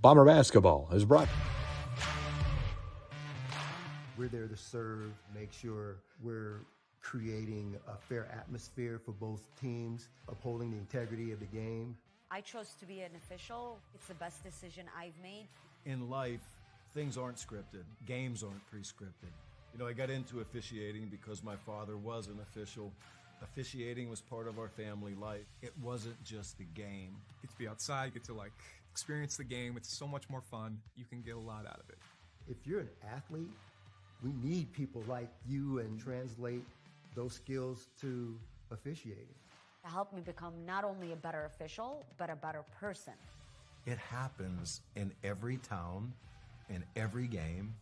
Bomber basketball is brought. We're there to serve, make sure we're creating a fair atmosphere for both teams, upholding the integrity of the game. I chose to be an official. It's the best decision I've made. In life, things aren't scripted. Games aren't pre-scripted. You know, I got into officiating because my father was an official. Officiating was part of our family life. It wasn't just a game. Get to be outside, get to experience the game. It's so much more fun. You can get a lot out of it. If you're an athlete, we need people like you and translate those skills to officiating. To help me become not only a better official, but a better person. It happens in every town, in every game.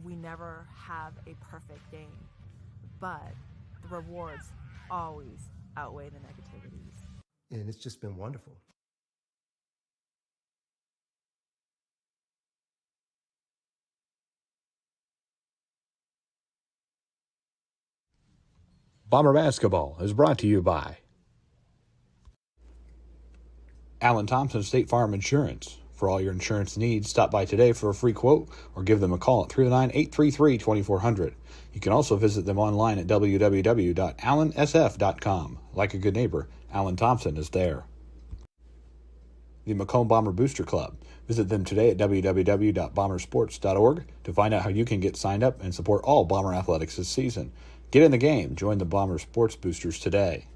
We never have a perfect game, but the rewards always outweigh the negativities. And it's just been wonderful. Bomber basketball is brought to you by Alan Thompson State Farm Insurance. For all your insurance needs, stop by today for a free quote or give them a call at 309-833-2400. You can also visit them online at www.allansf.com. Like a good neighbor, Alan Thompson is there. The Macomb Bomber Booster Club. Visit them today at www.bombersports.org to find out how you can get signed up and support all Bomber athletics this season. Get in the game. Join the Bomber Sports Boosters today.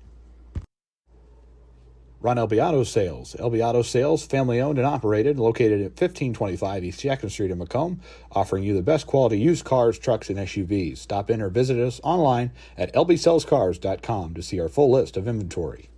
Ron LB Auto Sales. LB Auto Sales, family owned and operated, located at 1525 East Jackson Street in Macomb, offering you the best quality used cars, trucks, and SUVs. Stop in or visit us online at lbsellscars.com to see our full list of inventory.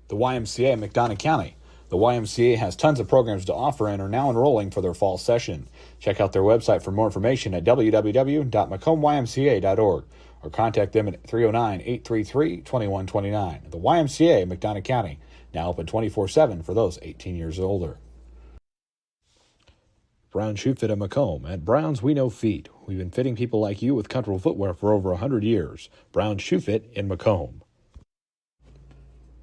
The YMCA in McDonough County. The YMCA has tons of programs to offer and are now enrolling for their fall session. Check out their website for more information at www.macombymca.org or contact them at 309-833-2129. The YMCA, McDonough County, now open 24/7 for those 18 years or older. Brown Shoe Fit at Macomb. At Brown's, we know feet. We've been fitting people like you with comfortable footwear for over 100 years. Brown Shoe Fit in Macomb.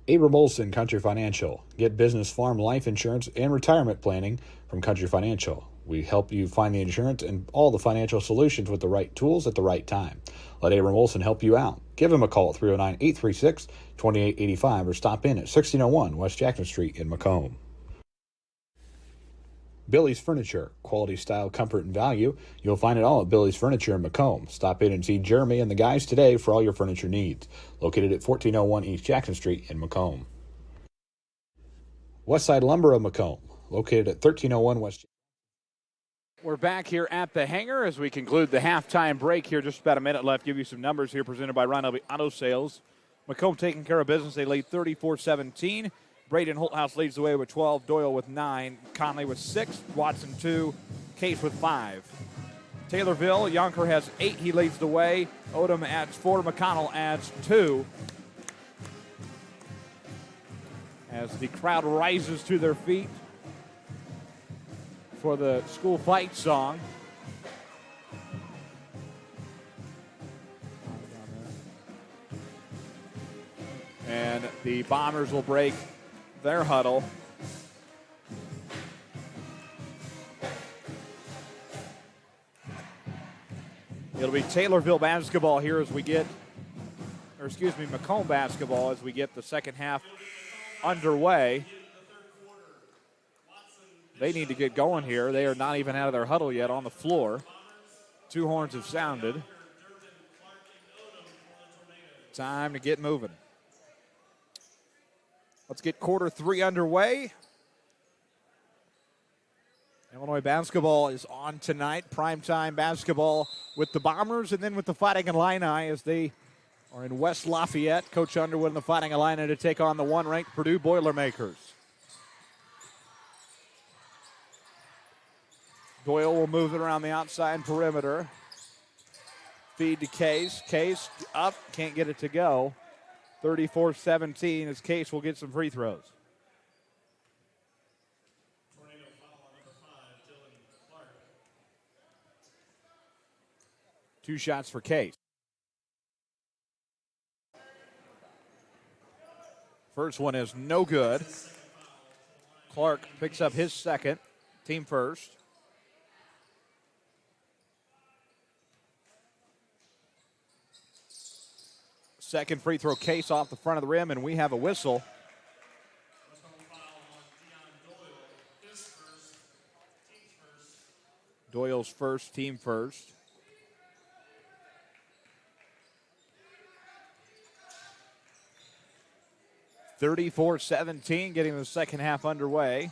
Abram Olson, Country Financial. Get business, farm, life insurance, and retirement planning from Country Financial. We help you find the insurance and all the financial solutions with the right tools at the right time. Let Abram Olson help you out. Give him a call at 309-836-2885 or stop in at 1601 West Jackson Street in Macomb. Billy's Furniture. Quality, style, comfort, and value. You'll find it all at Billy's Furniture in Macomb. Stop in and see Jeremy and the guys today for all your furniture needs. Located at 1401 East Jackson Street in Macomb. Westside Lumber of Macomb. Located at 1301 West. We're back here at the Hangar as we conclude the halftime break here. Just about a minute left. Give you some numbers here presented by Ron Elby Auto Sales. Macomb taking care of business. They lead 34-17. Braden Holthouse leads the way with 12. Doyle with 9. Conley with 6. Watson 2. Case with 5. Taylorville, Yonker has 8. He leads the way. Odom adds 4. McConnell adds 2. As the crowd rises to their feet for the school fight song. And the Bombers will break their huddle. It'll be Taylorville basketball here as we get, or excuse me, Macomb basketball as we get the second half underway. They need to get going here. They are not even out of their huddle yet on the floor. 2 horns have sounded. Time to get moving. Let's get quarter 3 underway. Illinois basketball is on tonight. Primetime basketball with the Bombers and then with the Fighting Illini as they are in West Lafayette. Coach Underwood and the Fighting Illini to take on the 1-ranked Purdue Boilermakers. Doyle will move it around the outside perimeter. Feed to Case. Case up, can't get it to go. 34-17 as Case will get some free throws. Tornado foul on number 5, Dylan Clark. 2 shots for Case. First one is no good. Clark picks up his second, team first. Second free throw, Case off the front of the rim, and we have a whistle. Doyle's first, team first. (34-17), getting the second half underway.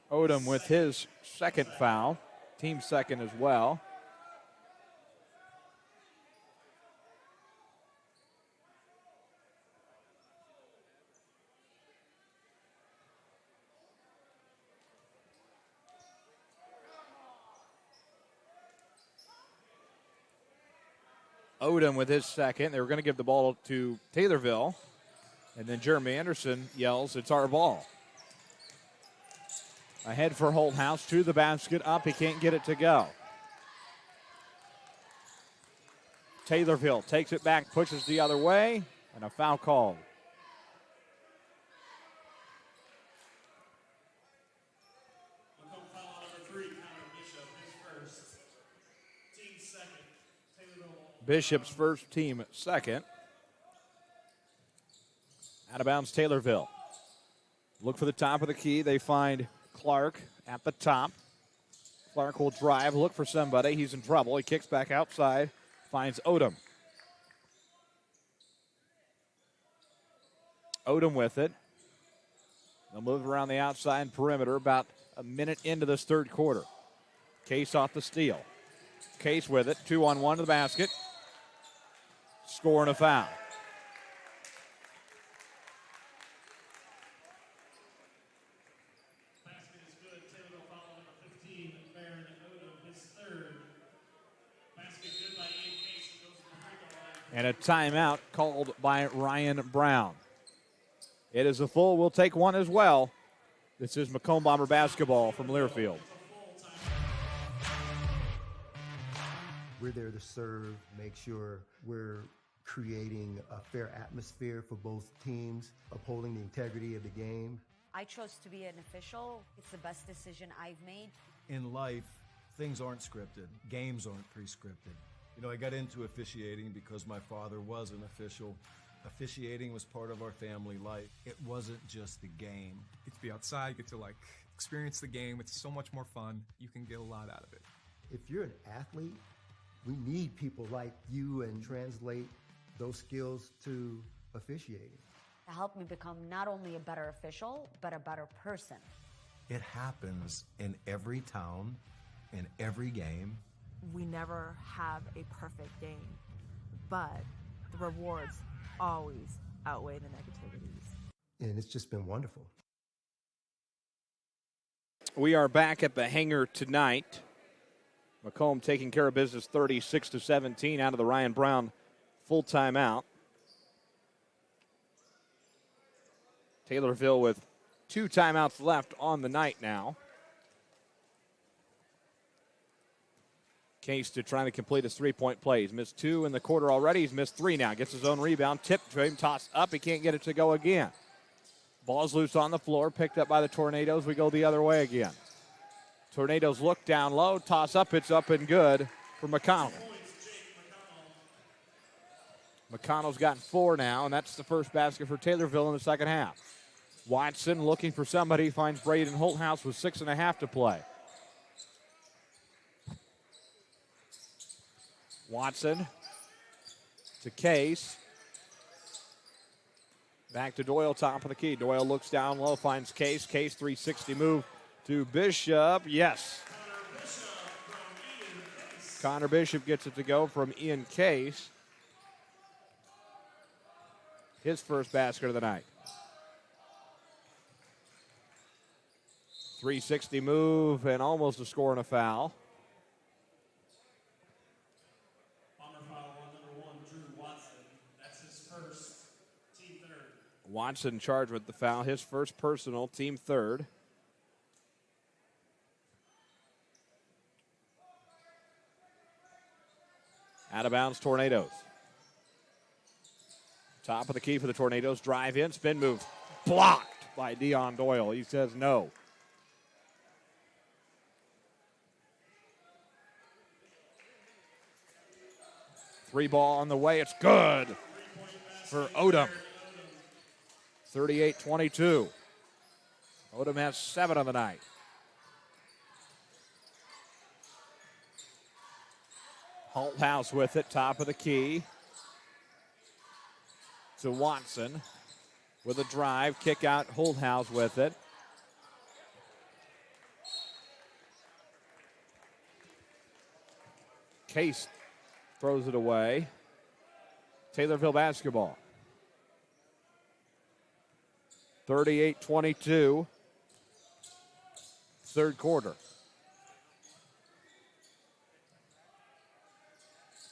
Odom with his second foul, team second as well. Odom with his second. They were going to give the ball to Taylorville. And then Jeremy Anderson yells, "It's our ball." Ahead for Holthouse, to the basket, up. He can't get it to go. Taylorville takes it back, pushes the other way, and a foul called. Macomb foul on number 3, Connor Bishop, his first. Team second. Taylorville. Bishop's first, team second. Out of bounds, Taylorville. Look for the top of the key. They find Clark at the top. Clark will drive, look for somebody. He's in trouble. He kicks back outside, finds Odom. Odom with it. They'll move around the outside perimeter about a minute into this third quarter. Case off the steal. Case with it, 2-on-1 to the basket. Scoring a foul. Basket is good. Taylorville foul on number 15, Baron Odom, his third. Basket good by Ian Case. He goes to the free throw line. And a timeout called by Ryan Brown. It is a full. We'll take one as well. This is Macomb Bomber basketball from Learfield. We're there to serve, make sure we're creating a fair atmosphere for both teams, upholding the integrity of the game. I chose to be an official. It's the best decision I've made. In life, things aren't scripted. Games aren't pre-scripted. You know, I got into officiating because my father was an official. Officiating was part of our family life. It wasn't just the game. Get to be outside, get to like experience the game. It's so much more fun. You can get a lot out of it. If you're an athlete, we need people like you and translate those skills to officiating. To help me become not only a better official, but a better person. It happens in every town, in every game. We never have a perfect game, but the rewards always outweigh the negativities. And it's just been wonderful. We are back at the Hangar tonight. Macomb taking care of business 36-17 out of the Ryan Brown full timeout. Taylorville with 2 timeouts left on the night now. Case to trying to complete his 3-point play. He's missed 2 in the quarter already. He's missed 3 now. Gets his own rebound. Tip to him. Toss up. He can't get it to go again. Ball's loose on the floor. Picked up by the Tornadoes. We go the other way again. Tornadoes look down low. Toss up. It's up and good for McConnell. McConnell's gotten 4 now, and that's the first basket for Taylorville in the second half. Watson looking for somebody. Finds Braden Holthouse with 6.5 to play. Watson to Case. Back to Doyle, top of the key. Doyle looks down low, finds Case. Case 360 move to Bishop. Yes. Connor Bishop gets it to go from Ian Case. His first basket of the night. 360 move and almost a score and a foul. Bomber foul on number 1, Drew Watson. That's his first, team third. Watson charged with the foul, his first personal, team third. Out of bounds, Tornadoes. Top of the key for the Tornadoes. Drive in, spin move. Blocked by Dion Doyle. He says no. Three ball on the way. It's good for Odom. 38-22. Odom has 7 on the night. Holthouse with it, top of the key. To Watson with a drive, kick out, Holthouse with it. Case throws it away. Taylorville basketball. 38-22. Third quarter.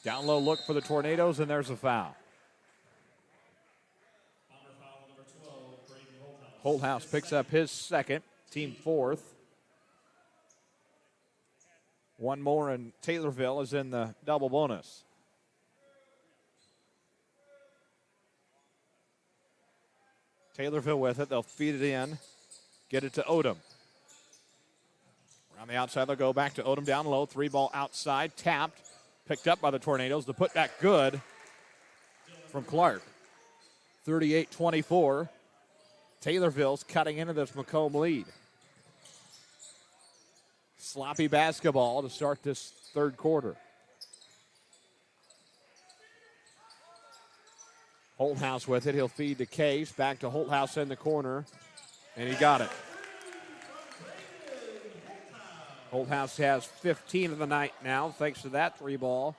Down low look for the Tornadoes, and there's a foul. Holthouse picks up his second, team fourth. One more, and Taylorville is in the double bonus. Taylorville with it. They'll feed it in, get it to Odom. Around the outside, they'll go back to Odom down low. 3-ball outside, tapped, picked up by the Tornadoes. The putback good from Clark. 38-24. Taylorville's cutting into this Macomb lead. Sloppy basketball to start this third quarter. Holthouse with it. He'll feed to Case. Back to Holthouse in the corner. And he got it. Holthouse has 15 of the night now, thanks to that 3-ball.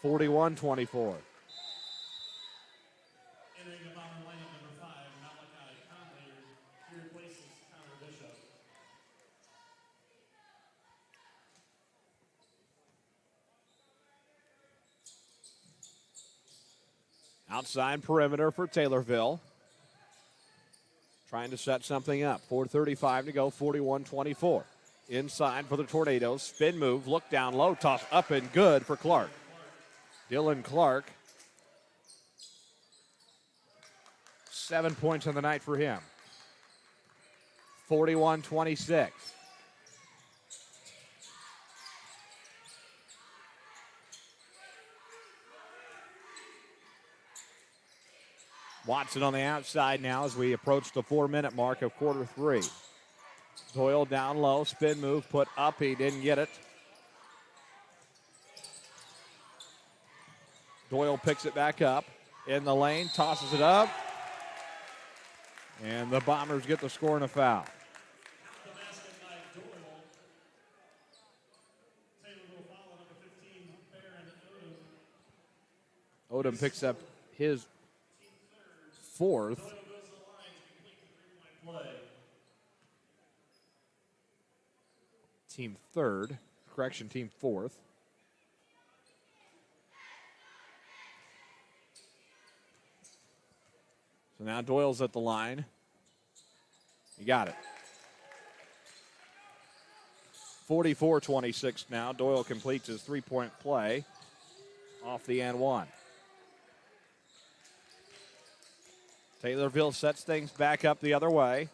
41-24. Outside perimeter for Taylorville. Trying to set something up. 4:35 to go, 41-24. Inside for the Tornadoes. Spin move, look down low, toss up and good for Clark. Dylan Clark. 7 points on the night for him. 41-26. Watson on the outside now as we approach the 4-minute mark of quarter 3. Doyle down low, spin move, put up, he didn't get it. Doyle picks it back up in the lane, tosses it up. And the Bombers get the score and a foul. Odom picks up his fourth. Team third. Correction, team fourth. So now Doyle's at the line. You got it. 44-26 now. Doyle completes his three-point play off the N1. Taylorville sets things back up the other way.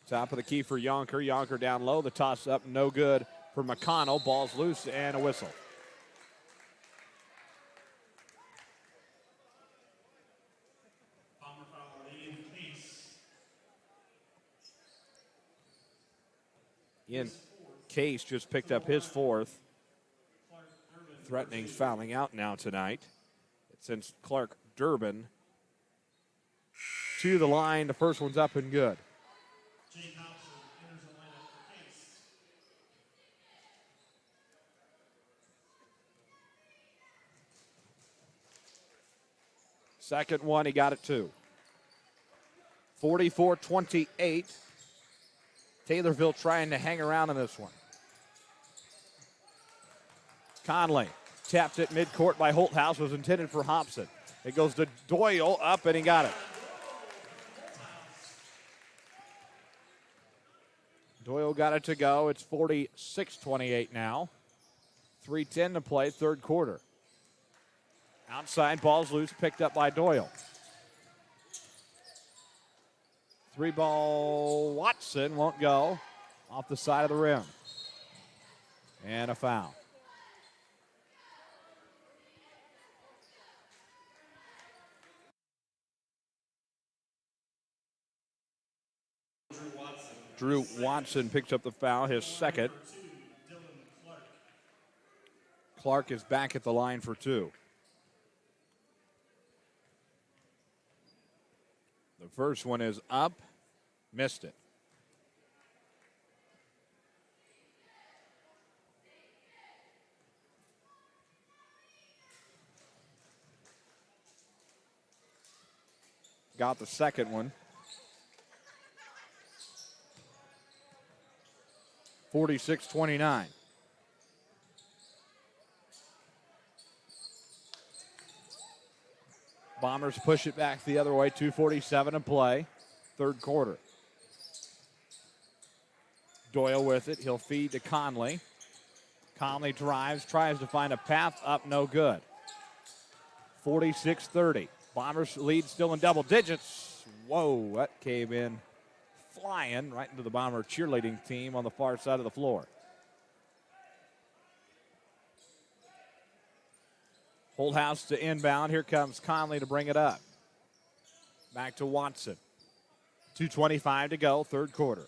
Top of the key for Yonker. Yonker down low. The toss up, no good for McConnell. Ball's loose and a whistle. Ian Case just picked up his fourth. Threatening fouling out now tonight. Since Clark Durbin to the line, the first one's up and good. Second one, he got it too. 44-28. Taylorville trying to hang around in this one. Conley tapped it midcourt by Holthouse, was intended for Hobson. It goes to Doyle, up, and he got it. Doyle got it to go. It's 46-28 now. 3:10 to play, third quarter. Outside, ball's loose, picked up by Doyle. Three ball, Watson won't go. Off the side of the rim. And a foul. Drew Watson picks up the foul, his second. Clark is back at the line for two. The first one is up, missed it. Got the second one. 46-29. Bombers push it back the other way, 2:47 to play, third quarter. Doyle with it, he'll feed to Conley. Conley drives, tries to find a path up, no good. 46-30. Bombers lead still in double digits. Whoa, that came in flying right into the Bomber cheerleading team on the far side of the floor. Holthouse to inbound. Here comes Conley to bring it up. Back to Watson. 2:25 to go, third quarter.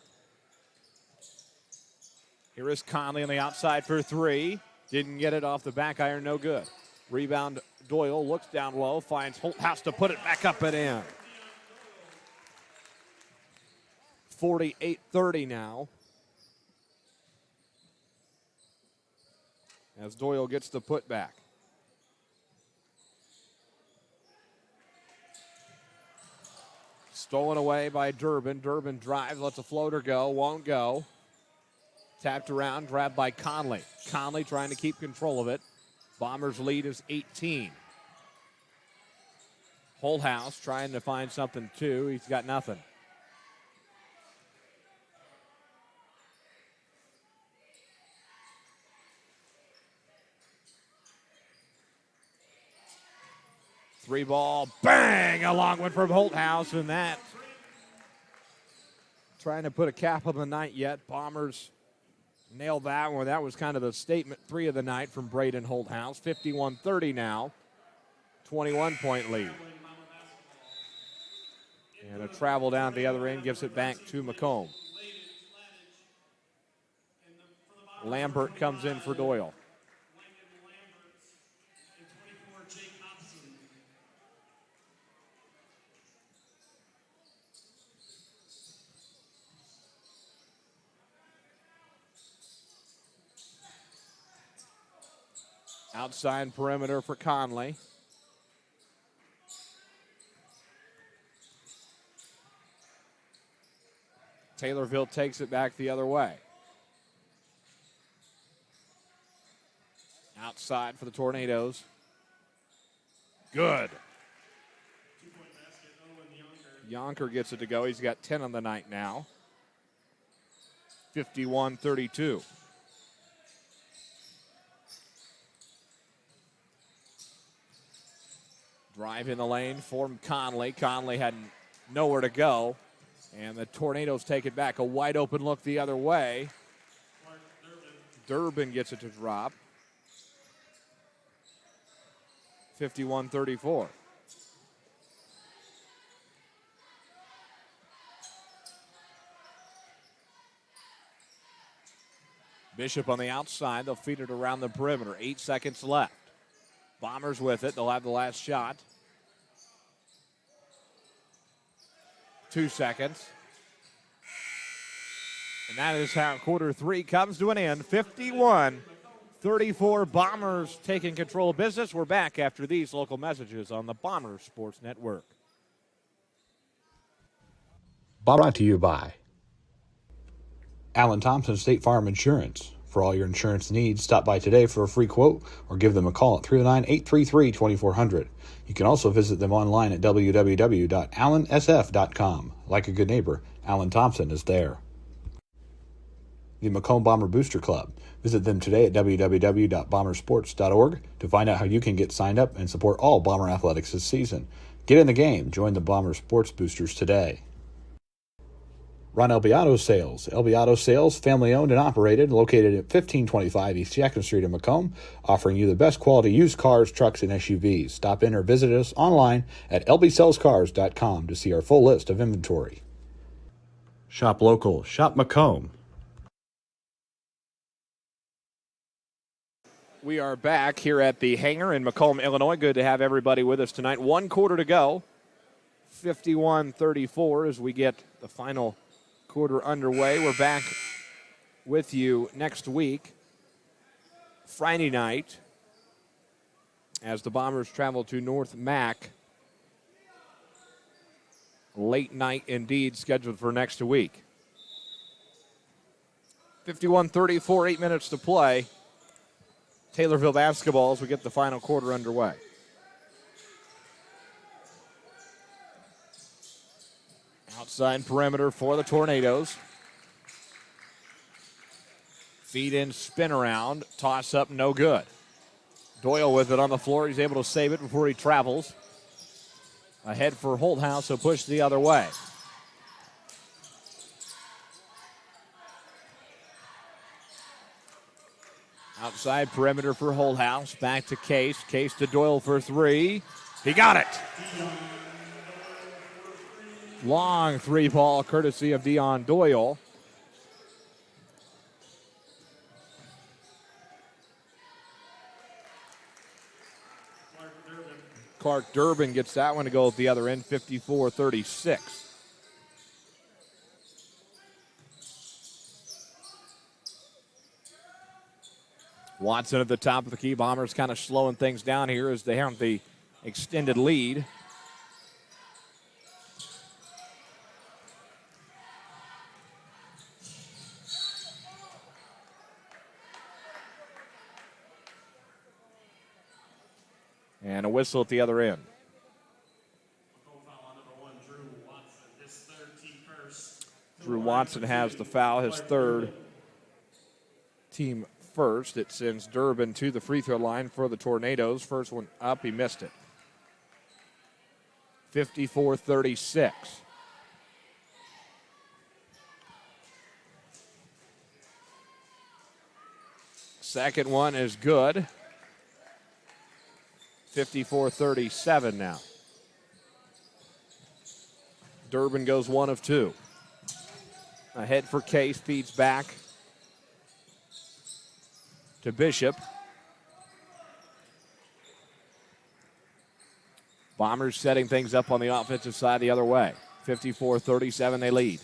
Here is Conley on the outside for three. Didn't get it off the back iron, no good. Rebound, Doyle looks down low, finds Holthouse to put it back up and in. 48-30 now. As Doyle gets the putback. Stolen away by Durbin. Durbin drives, lets a floater go, won't go. Tapped around, grabbed by Conley. Conley trying to keep control of it. Bombers lead is 18. Holthouse trying to find something too. He's got nothing. Three ball, bang! A long one from Holthouse, and that trying to put a cap on the night yet. Bombers nailed that one. That was kind of the statement three of the night from Braden Holthouse. 51-30 now. 21-point lead. And a travel down the other end gives it back to Macomb. Lambert comes in for Doyle. Outside perimeter for Conley. Taylorville takes it back the other way. Outside for the Tornadoes. Good. Yonker gets it to go. He's got 10 on the night now. 51-32. Drive in the lane for Conley. Conley had nowhere to go. And the Tornadoes take it back. A wide open look the other way. Durbin gets it to drop. 51-34. Bishop on the outside. They'll feed it around the perimeter. 8 seconds left. Bombers with it. They'll have the last shot. 2 seconds. And that is how quarter three comes to an end. 51-34 34, Bombers taking control of business. We're back after these local messages on the Bombers Sports Network. Brought to you by Allen Thompson State Farm Insurance. For all your insurance needs, stop by today for a free quote or give them a call at 309-833-2400. You can also visit them online at www.allensf.com. Like a good neighbor, Allen Thompson is there. The Macomb Bomber Booster Club. Visit them today at www.bombersports.org to find out how you can get signed up and support all Bomber athletics this season. Get in the game. Join the Bomber Sports Boosters today. Ron LB Auto Sales. LB Auto Sales, family-owned and operated, located at 1525 East Jackson Street in Macomb, offering you the best quality used cars, trucks, and SUVs. Stop in or visit us online at lbsellscars.com to see our full list of inventory. Shop local. Shop Macomb. We are back here at the Hangar in Macomb, Illinois. Good to have everybody with us tonight. 1 quarter to go. 51-34 as we get the final quarter underway. We're back with you next week, Friday night, as the Bombers travel to North Mac. Late night indeed, scheduled for next week. 51-34, 8 minutes to play. Taylorville basketball as we get the final quarter underway. Outside perimeter for the Tornadoes. Feed in, spin around, toss up, no good. Doyle with it on the floor. He's able to save it before he travels. Ahead for Holthouse, so push the other way. Outside perimeter for Holthouse. Back to Case. Case to Doyle for three. He got it. Long three ball courtesy of Dion Doyle. Clark Durbin gets that one to go at the other end, 54-36. Watson at the top of the key. Bombers kind of slowing things down here as they have the extended lead. And a whistle at the other end. Drew Watson has the foul, his third, team first. It sends Durbin to the free throw line for the Tornadoes. First one up, he missed it. 54-36. Second one is good. 54-37 now. Durbin goes 1 of 2. Ahead for Case, feeds back to Bishop. Bombers setting things up on the offensive side the other way. 54-37, they lead.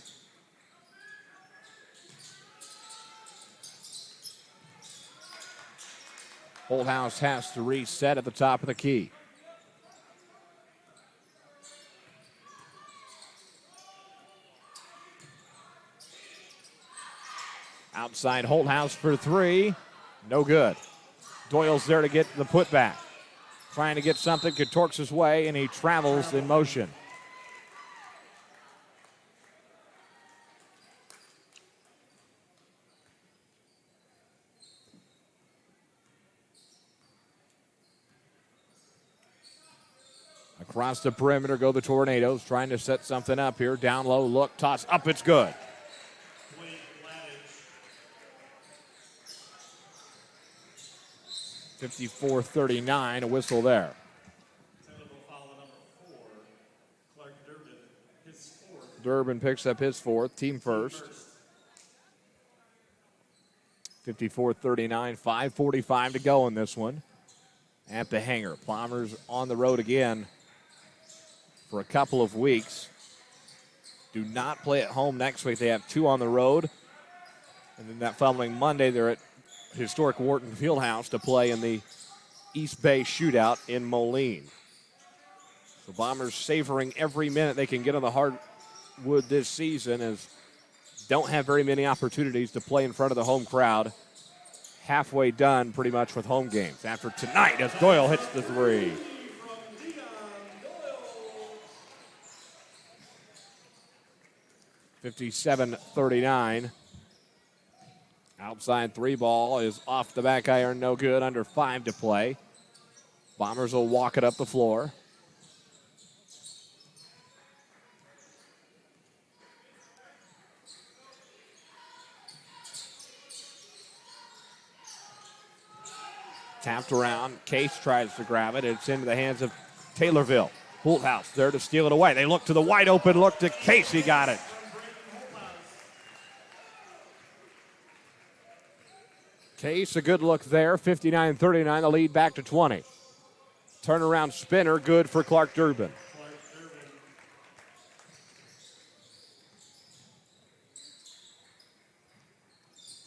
Holthouse has to reset at the top of the key. Outside Holthouse for three. No good. Doyle's there to get the putback. Trying to get something, contorts his way, and he travels in motion. Across the perimeter go the Tornadoes, trying to set something up here. Down low, look, toss up, it's good. 54-39, a whistle there. Durbin picks up his fourth, team first. 54-39, 5:45 to go in this one at the Hangar. Bombers on the road again for a couple of weeks. Do not play at home next week. They have 2 on the road. And then that following Monday, they're at historic Wharton Fieldhouse to play in the East Bay Shootout in Moline. The Bombers savoring every minute they can get on the hardwood this season, as don't have very many opportunities to play in front of the home crowd. Halfway done pretty much with home games after tonight as Doyle hits the three. (57-39). Outside three ball is off the back iron, no good, under 5 to play. Bombers will walk it up the floor. Tapped around. Case tries to grab it. It's into the hands of Taylorville. Holthouse there to steal it away. They look to the wide open look to Case. He got it. Case, a good look there. 59-39, the lead back to 20. Turnaround spinner, good for Clark Durbin.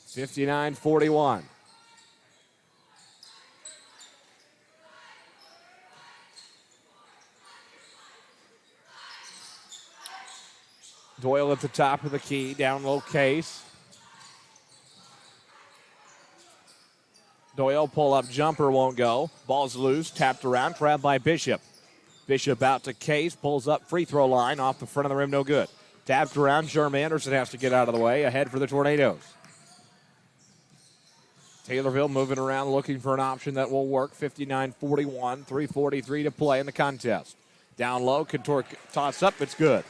(59-41). Doyle at the top of the key, down low Case. Doyle pull up jumper won't go. Ball's loose, tapped around, grabbed by Bishop. Bishop out to Case, pulls up free throw line off the front of the rim, no good. Tapped around, Jerm Anderson has to get out of the way, ahead for the Tornadoes. Taylorville moving around, looking for an option that will work. 59-41, 3:43 to play in the contest. Down low, Couture toss up, it's good.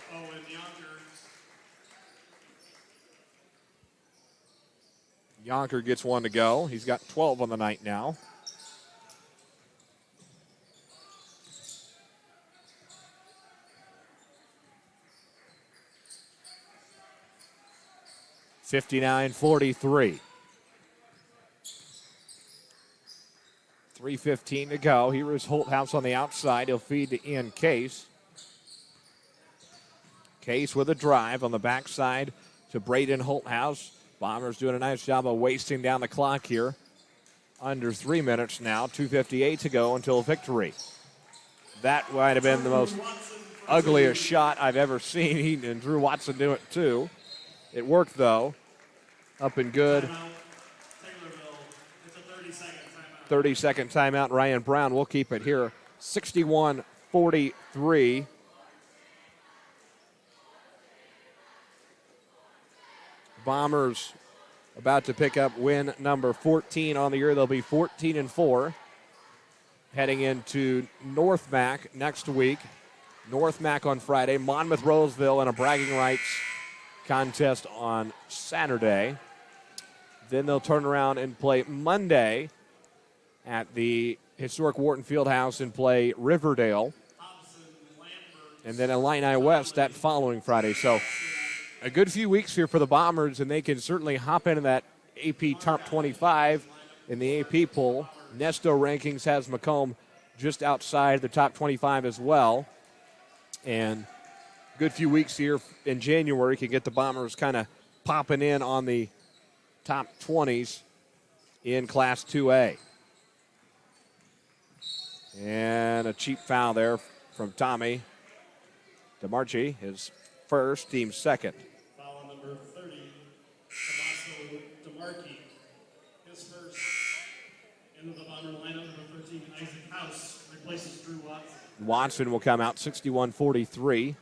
Yonker gets one to go. He's got 12 on the night now. (59-43). 3:15 to go. Here is Holthouse on the outside. He'll feed to Ian Case. Case with a drive on the backside to Braden Holthouse. Bombers doing a nice job of wasting down the clock here. Under 3 minutes now. 2:58 to go until victory. That might have been the most ugliest shot I've ever seen. And Drew Watson do it too. It worked though. Up and good. 30-second timeout. Ryan Brown will keep it here. 61-43. Bombers about to pick up win number 14 on the year. They'll be 14-4. Heading into North Mac next week. North Mac on Friday. Monmouth Roseville in a bragging rights contest on Saturday. Then they'll turn around and play Monday at the historic Wharton Fieldhouse and play Riverdale. And then Illini West that following Friday. So a good few weeks here for the Bombers, and they can certainly hop into that AP top 25 in the AP poll. Nesto rankings has Macomb just outside the top 25 as well. And a good few weeks here in January can get the Bombers kind of popping in on the top 20s in Class 2A. And a cheap foul there from Tommy DeMarchi, his first, team's second. Foul on number 30, Tommaso DeMarchi, his first. Into the Bomber lineup, number 13, Isaac House, replaces Drew Watson. Watson will come out 61-43.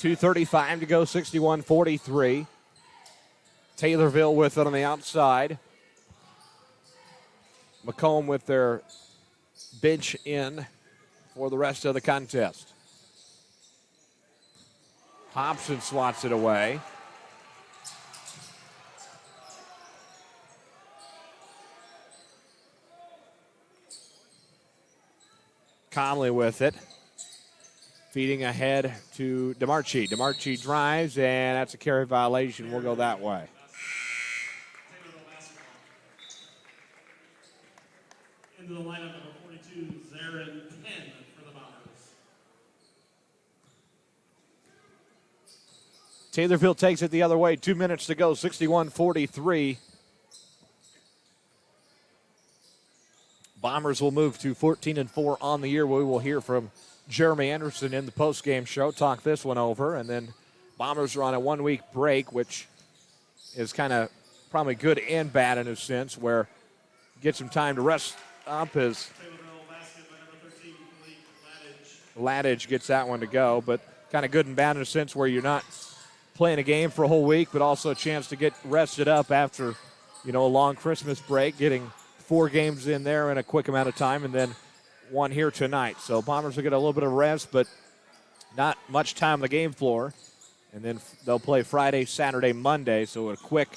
.235 to go, 61-43. Taylorville with it on the outside. Macomb with their bench in for the rest of the contest. Hobson swats it away. Conley with it. Feeding ahead to DeMarchi. DeMarchi drives, and that's a carry violation. We'll go that way. Into the lineup, number 42, Zarin Penn for the Bombers. Taylorville takes it the other way. 2 minutes to go, 61-43. Bombers will move to 14-4 on the year. We will hear from Jeremy Anderson in the postgame show, talk this one over, and then Bombers are on a 1 week break, which is kind of probably good and bad in a sense, where get some time to rest up as Ladage gets that one to go, but kind of good and bad in a sense where you're not playing a game for a whole week, but also a chance to get rested up after, a long Christmas break, getting 4 games in there in a quick amount of time, and then one here tonight. So Bombers will get a little bit of rest, but not much time on the game floor. And then they'll play Friday, Saturday, Monday, so a quick,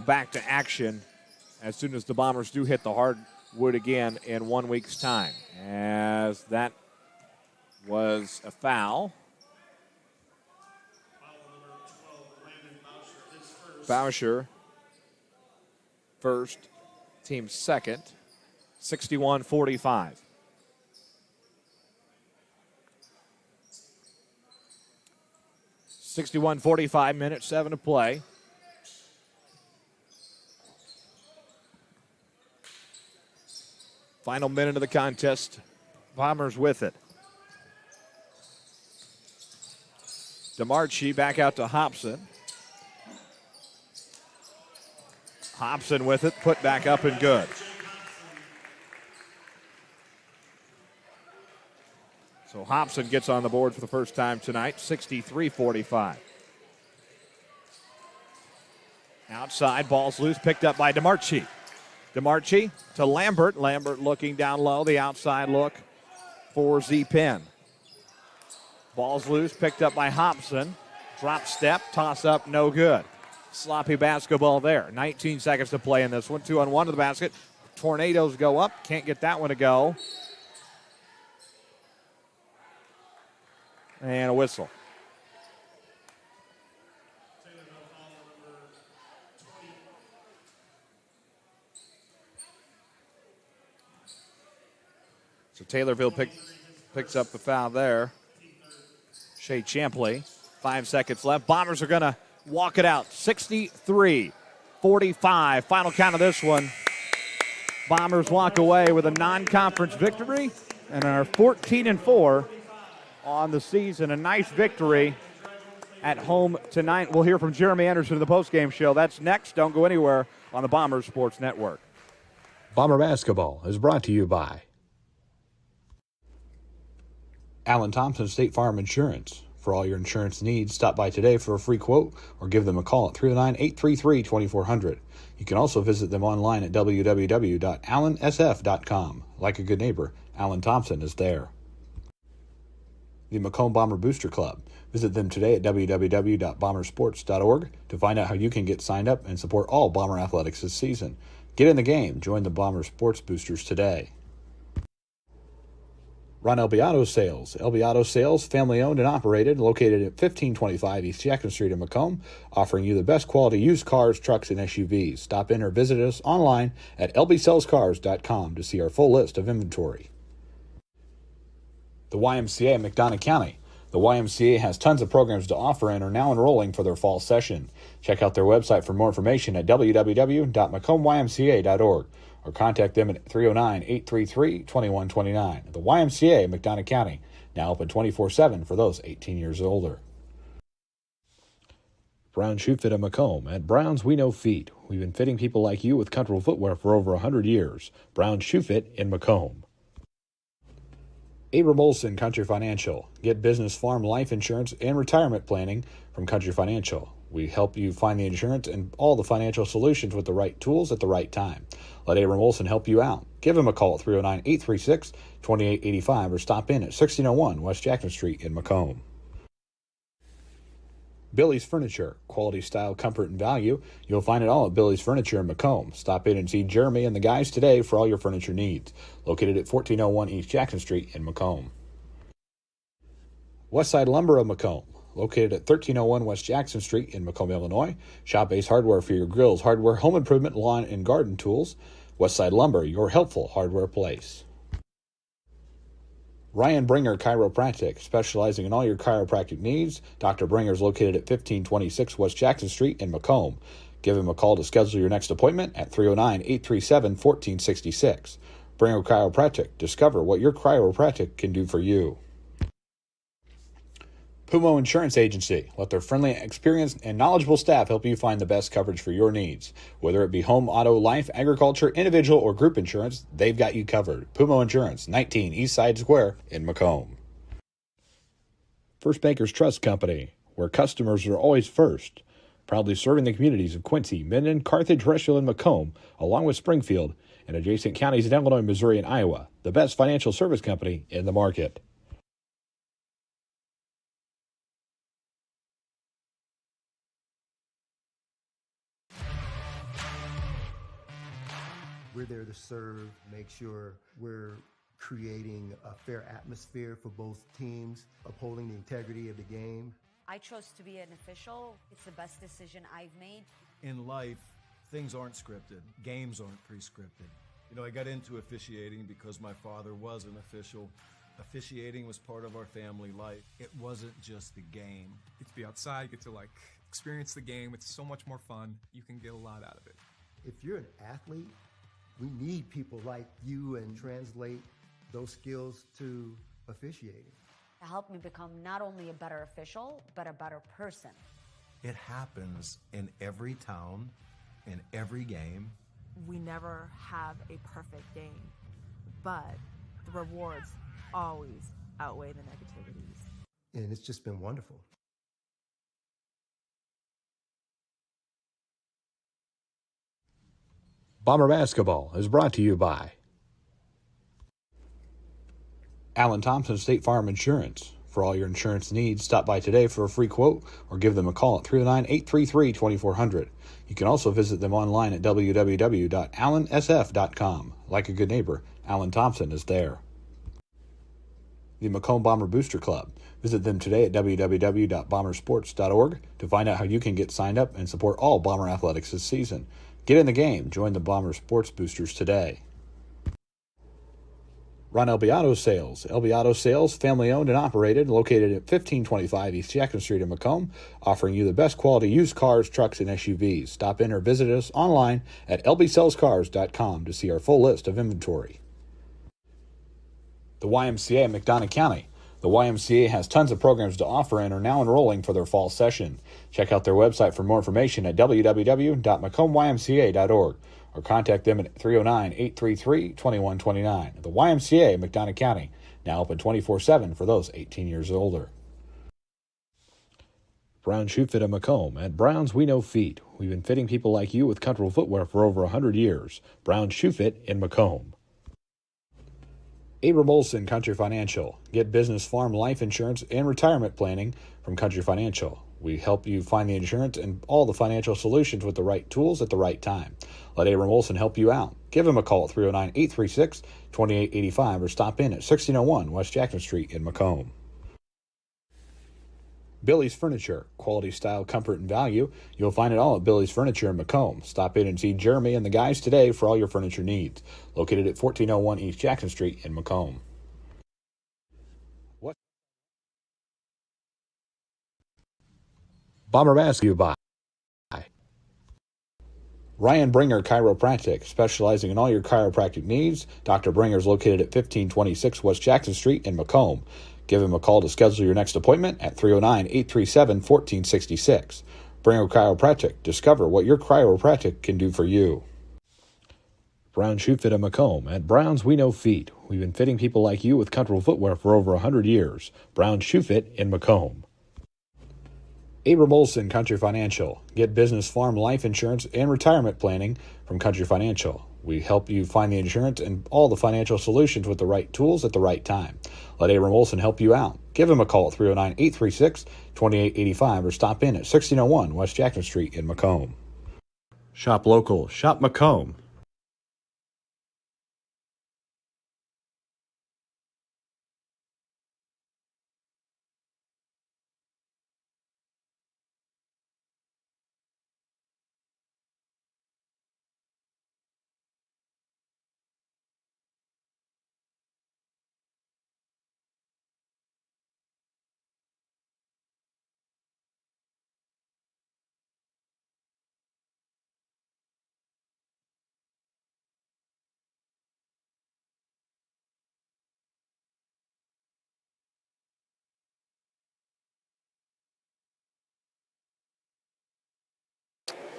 back to action as soon as the Bombers do hit the hardwood again in 1 week's time. As that was a foul. Bauscher first, team second, 61-45. Minute 7 to play. Final minute of the contest. Bombers with it. DeMarchi back out to Hobson. Hobson with it, put back up and good. So Hobson gets on the board for the first time tonight, 63-45. Outside, ball's loose, picked up by DeMarchi. DeMarchi to Lambert. Lambert looking down low, the outside look for Z Penn. Ball's loose, picked up by Hobson. Drop step, toss up, no good. Sloppy basketball there. 19 seconds to play in this one. 2-on-1 to the basket. Tornadoes go up, can't get that one to go. And a whistle. So Taylorville picks up the foul there. Shea Champley, 5 seconds left. Bombers are going to walk it out. 63-45. Final count of this one. Bombers walk away with a non-conference victory and are 14-4 on the season. A nice victory at home tonight. We'll hear from Jeremy Anderson in the postgame show. That's next. Don't go anywhere on the Bombers Sports Network. Bomber basketball is brought to you by Alan Thompson State Farm Insurance. For all your insurance needs, stop by today for a free quote or give them a call at 309-833-2400. You can also visit them online at www.allansf.com. Like a good neighbor, Alan Thompson is there. The Macomb Bomber Booster Club. Visit them today at www.bombersports.org to find out how you can get signed up and support all Bomber athletics this season. Get in the game. Join the Bomber Sports Boosters today. Ron LB Auto Sales. LB Auto Sales, family owned and operated, located at 1525 East Jackson Street in Macomb, offering you the best quality used cars, trucks, and SUVs. Stop in or visit us online at lbsellscars.com to see our full list of inventory. The YMCA in McDonough County. The YMCA has tons of programs to offer and are now enrolling for their fall session. Check out their website for more information at www.macombymca.org or contact them at 309-833-2129. The YMCA in McDonough County, now open 24/7 for those 18 years or older. Brown Shoe Fit at Macomb. At Brown's, we know feet. We've been fitting people like you with comfortable footwear for over 100 years. Brown Shoe Fit in Macomb. Abram Olson, Country Financial. Get business, farm, life insurance, and retirement planning from Country Financial. We help you find the insurance and all the financial solutions with the right tools at the right time. Let Abram Olson help you out. Give him a call at 309-836-2885 or stop in at 1601 West Jackson Street in Macomb. Billy's Furniture. Quality, style, comfort, and value. You'll find it all at Billy's Furniture in Macomb. Stop in and see Jeremy and the guys today for all your furniture needs. Located at 1401 East Jackson Street in Macomb. Westside Lumber of Macomb. Located at 1301 West Jackson Street in Macomb, Illinois. Shop Ace Hardware for your grills, hardware, home improvement, lawn, and garden tools. Westside Lumber, your helpful hardware place. Ryan Bringer Chiropractic, specializing in all your chiropractic needs. Dr. Bringer is located at 1526 West Jackson Street in Macomb. Give him a call to schedule your next appointment at 309-837-1466. Bringer Chiropractic. Discover what your chiropractic can do for you. Pumo Insurance Agency. Let their friendly, experienced, and knowledgeable staff help you find the best coverage for your needs. Whether it be home, auto, life, agriculture, individual, or group insurance, they've got you covered. Pumo Insurance, 19 East Side Square in Macomb. First Bankers Trust Company, where customers are always first. Proudly serving the communities of Quincy, Minden, Carthage, Rushville, and Macomb, along with Springfield and adjacent counties in Illinois, Missouri, and Iowa. The best financial service company in the market. We're there to serve, make sure we're creating a fair atmosphere for both teams, upholding the integrity of the game. I chose to be an official. It's the best decision I've made. In life, things aren't scripted. Games aren't pre-scripted. You know, I got into officiating because my father was an official. Officiating was part of our family life. It wasn't just the game. Get to be outside, get to experience the game. It's so much more fun. You can get a lot out of it. If you're an athlete, we need people like you and translate those skills to officiating. To help me become not only a better official, but a better person. It happens in every town, in every game. We never have a perfect game, but the rewards always outweigh the negativities. And it's just been wonderful. Bomber Basketball is brought to you by Alan Thompson State Farm Insurance. For all your insurance needs, stop by today for a free quote or give them a call at 309-833-2400. You can also visit them online at www.allansf.com. Like a good neighbor, Alan Thompson is there. The Macomb Bomber Booster Club. Visit them today at www.bombersports.org to find out how you can get signed up and support all Bomber athletics this season. Get in the game. Join the Bomber Sports Boosters today. Ron LB Auto Sales. LB Auto Sales, family owned and operated, located at 1525 East Jackson Street in Macomb, offering you the best quality used cars, trucks, and SUVs. Stop in or visit us online at lbsellscars.com to see our full list of inventory. The YMCA in McDonough County. The YMCA has tons of programs to offer and are now enrolling for their fall session. Check out their website for more information at www.macombymca.org or contact them at 309-833-2129. The YMCA, McDonough County, now open 24/7 for those 18 years or older. Brown Shoe Fit of Macomb. At Brown's, we know feet. We've been fitting people like you with comfortable footwear for over 100 years. Brown Shoe Fit in Macomb. Abram Olson Country Financial. Get business, farm, life insurance, and retirement planning from Country Financial. We help you find the insurance and all the financial solutions with the right tools at the right time. Let Abram Olson help you out. Give him a call at 309-836-2885 or stop in at 1601 West Jackson Street in Macomb. Billy's Furniture. Quality, style, comfort, and value. You'll find it all at Billy's Furniture in Macomb. Stop in and see Jeremy and the guys today for all your furniture needs. Located at 1401 East Jackson Street in Macomb. What? Bomber Basketball by Ryan Bringer Chiropractic, specializing in all your chiropractic needs. Dr. Bringer is located at 1526 West Jackson Street in Macomb. Give him a call to schedule your next appointment at 309-837-1466. Bringer Chiropractic. Discover what your chiropractic can do for you. Brown Shoe Fit of Macomb. At Brown's, we know feet. We've been fitting people like you with comfortable footwear for over 100 years. Brown Shoe Fit in Macomb. Abram Olson Country Financial. Get business, farm, life insurance, and retirement planning from Country Financial. We help you find the insurance and all the financial solutions with the right tools at the right time. Let Abram Olson help you out. Give him a call at 309-836-2885 or stop in at 1601 West Jackson Street in Macomb. Shop local. Shop Macomb.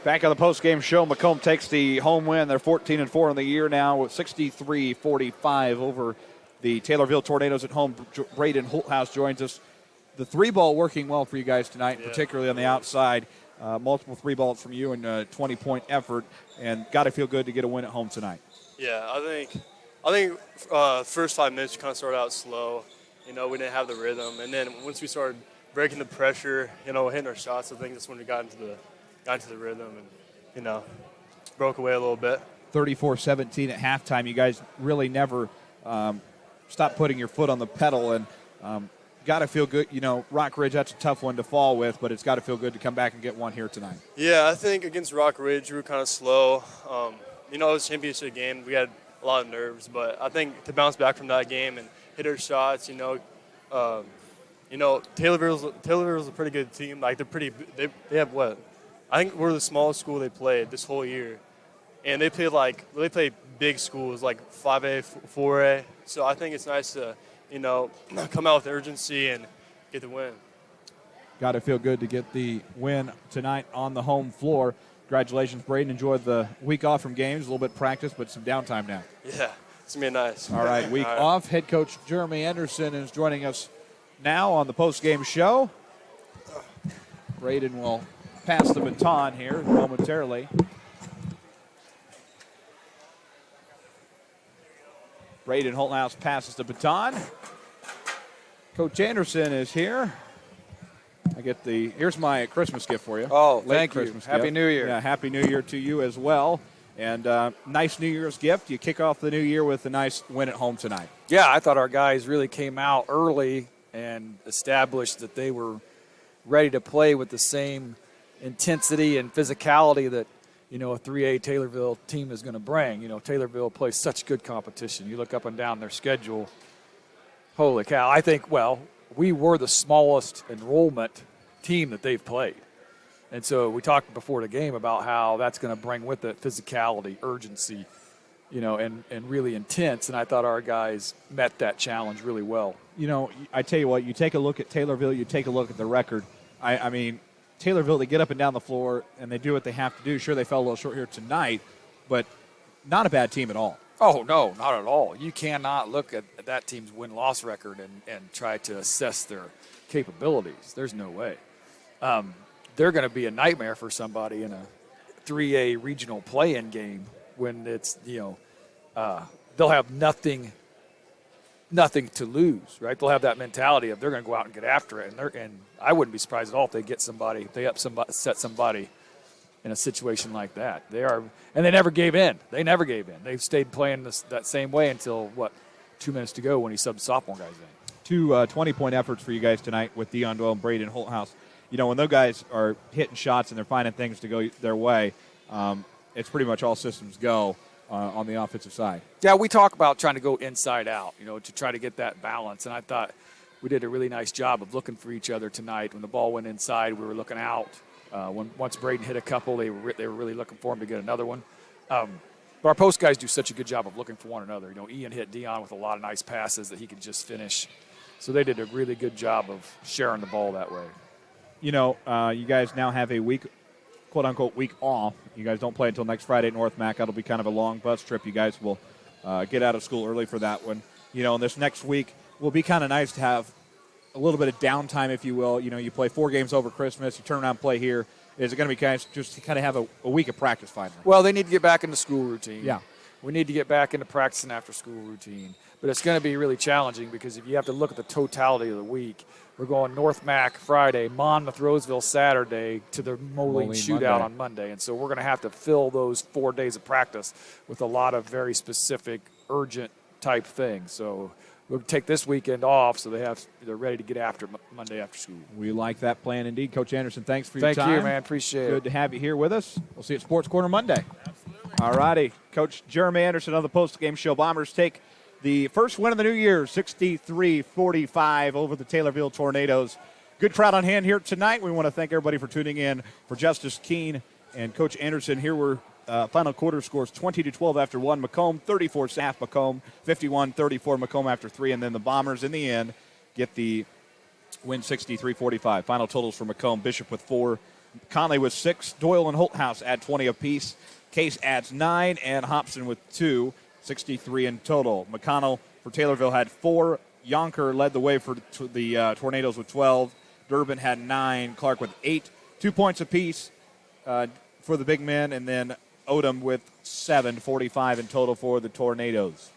Back on the post-game show, Macomb takes the home win. They're 14-4 in the year now with 63-45 over the Taylorville Tornadoes at home. Braden Holthouse joins us. The three ball working well for you guys tonight, particularly on the outside. Multiple three balls from you and a 20-point effort, and got to feel good to get a win at home tonight. Yeah, I think first 5 minutes kind of started out slow. We didn't have the rhythm, and then once we started breaking the pressure, hitting our shots, I think that's when we got into the rhythm and broke away a little bit. 34-17 at halftime. You guys really never stopped putting your foot on the pedal, and got to feel good. Rock Ridge, that's a tough one to fall with, but it's got to feel good to come back and get one here tonight. Yeah, I think against Rock Ridge we were kind of slow. It was a championship game. We had a lot of nerves, but I think to bounce back from that game and hit our shots, Taylorville's a pretty good team. Like they have what? I think we're the smallest school they played this whole year, and they play big schools like 5A, 4A. So I think it's nice to come out with urgency and get the win. Got to feel good to get the win tonight on the home floor. Congratulations, Braden. Enjoyed the week off from games, a little bit of practice, but some downtime now. Yeah, it's going to be nice. All right, week off. Head coach Jeremy Anderson is joining us now on the post-game show. Braden will pass the baton here momentarily. Braden Holthouse passes the baton. Coach Anderson is here. Here's my Christmas gift for you. Oh, Late thank you. Christmas Happy gift. New Year. Yeah, Happy New Year to you as well. And nice New Year's gift. You kick off the new year with a nice win at home tonight. Yeah, I thought our guys really came out early and established that they were ready to play with the same intensity and physicality that, a 3A Taylorville team is going to bring. Taylorville plays such good competition. You look up and down their schedule. Holy cow. I think, we were the smallest enrollment team that they've played. And so we talked before the game about how that's going to bring with it physicality, urgency, and really intense. And I thought our guys met that challenge really well. I tell you what, you take a look at Taylorville, you take a look at the record. I mean, Taylorville, they get up and down the floor, and they do what they have to do. Sure, they fell a little short here tonight, but not a bad team at all. Oh, no, not at all. You cannot look at that team's win-loss record and try to assess their capabilities. There's no way. They're going to be a nightmare for somebody in a 3A regional play-in game when it's, they'll have nothing to lose, right? They'll have that mentality of they're going to go out and get after it. And I wouldn't be surprised at all if they get somebody, if they upset somebody in a situation like that. And they never gave in. They've stayed playing that same way until, 2 minutes to go when he subbed sophomore guys in. Two 20-point efforts for you guys tonight with Dion Doyle and Braden Holthouse. When those guys are hitting shots and they're finding things to go their way, it's pretty much all systems go on the offensive side. Yeah, we talk about trying to go inside out, to try to get that balance. And I thought we did a really nice job of looking for each other tonight. When the ball went inside, we were looking out. Once Braden hit a couple, they were really looking for him to get another one. But our post guys do such a good job of looking for one another. Ian hit Dion with a lot of nice passes that he could just finish. So they did a really good job of sharing the ball that way. You guys now have a week, quote-unquote, week off. You guys don't play until next Friday at North Mac. That'll be kind of a long bus trip. You guys will get out of school early for that one. And this next week will be kind of nice to have a little bit of downtime, if you will. You play 4 games over Christmas. You turn around and play here. Is it going to be just to kind of have a week of practice finally? Well, they need to get back into school routine. Yeah. We need to get back into practicing after school routine. But it's going to be really challenging because if you have to look at the totality of the week, we're going North Mac Friday, Monmouth, Roseville Saturday, to the Moline shootout on Monday. And so we're going to have to fill those 4 days of practice with a lot of very specific, urgent type things. So we'll take this weekend off so they're ready to get after Monday after school. We like that plan indeed. Coach Anderson, thanks for your time. Thank you, man. Appreciate it. Good to have you here with us. We'll see you at Sports Corner Monday. Absolutely. All righty. Coach Jeremy Anderson on the post-game show. Bombers take the first win of the new year, 63-45 over the Taylorville Tornadoes. Good crowd on hand here tonight. We want to thank everybody for tuning in. For Justice Keene and Coach Anderson, here were final quarter scores 20-12 after 1. Macomb 34-half Macomb, 51-34 Macomb after 3. And then the Bombers in the end get the win 63-45. Final totals for Macomb: Bishop with 4, Conley with 6. Doyle and Holthouse add 20 apiece. Case adds 9, and Hobson with 2, 63 in total. McConnell for Taylorville had 4. Yonker led the way for the Tornadoes with 12. Durbin had 9. Clark with 8. 2 points apiece for the big men, and then Odom with 7, 45 in total for the Tornadoes.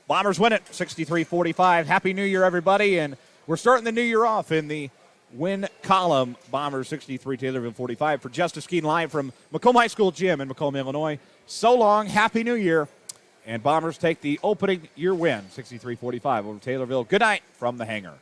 Bombers win it, 63-45. Happy New Year, everybody, and we're starting the new year off in the win column. Bombers 63, Taylorville 45. For Justice Keene live from Macomb High School Gym in Macomb, Illinois. So long, Happy New Year. And Bombers take the opening year win, 63-45 over Taylorville. Good night from the Hangar.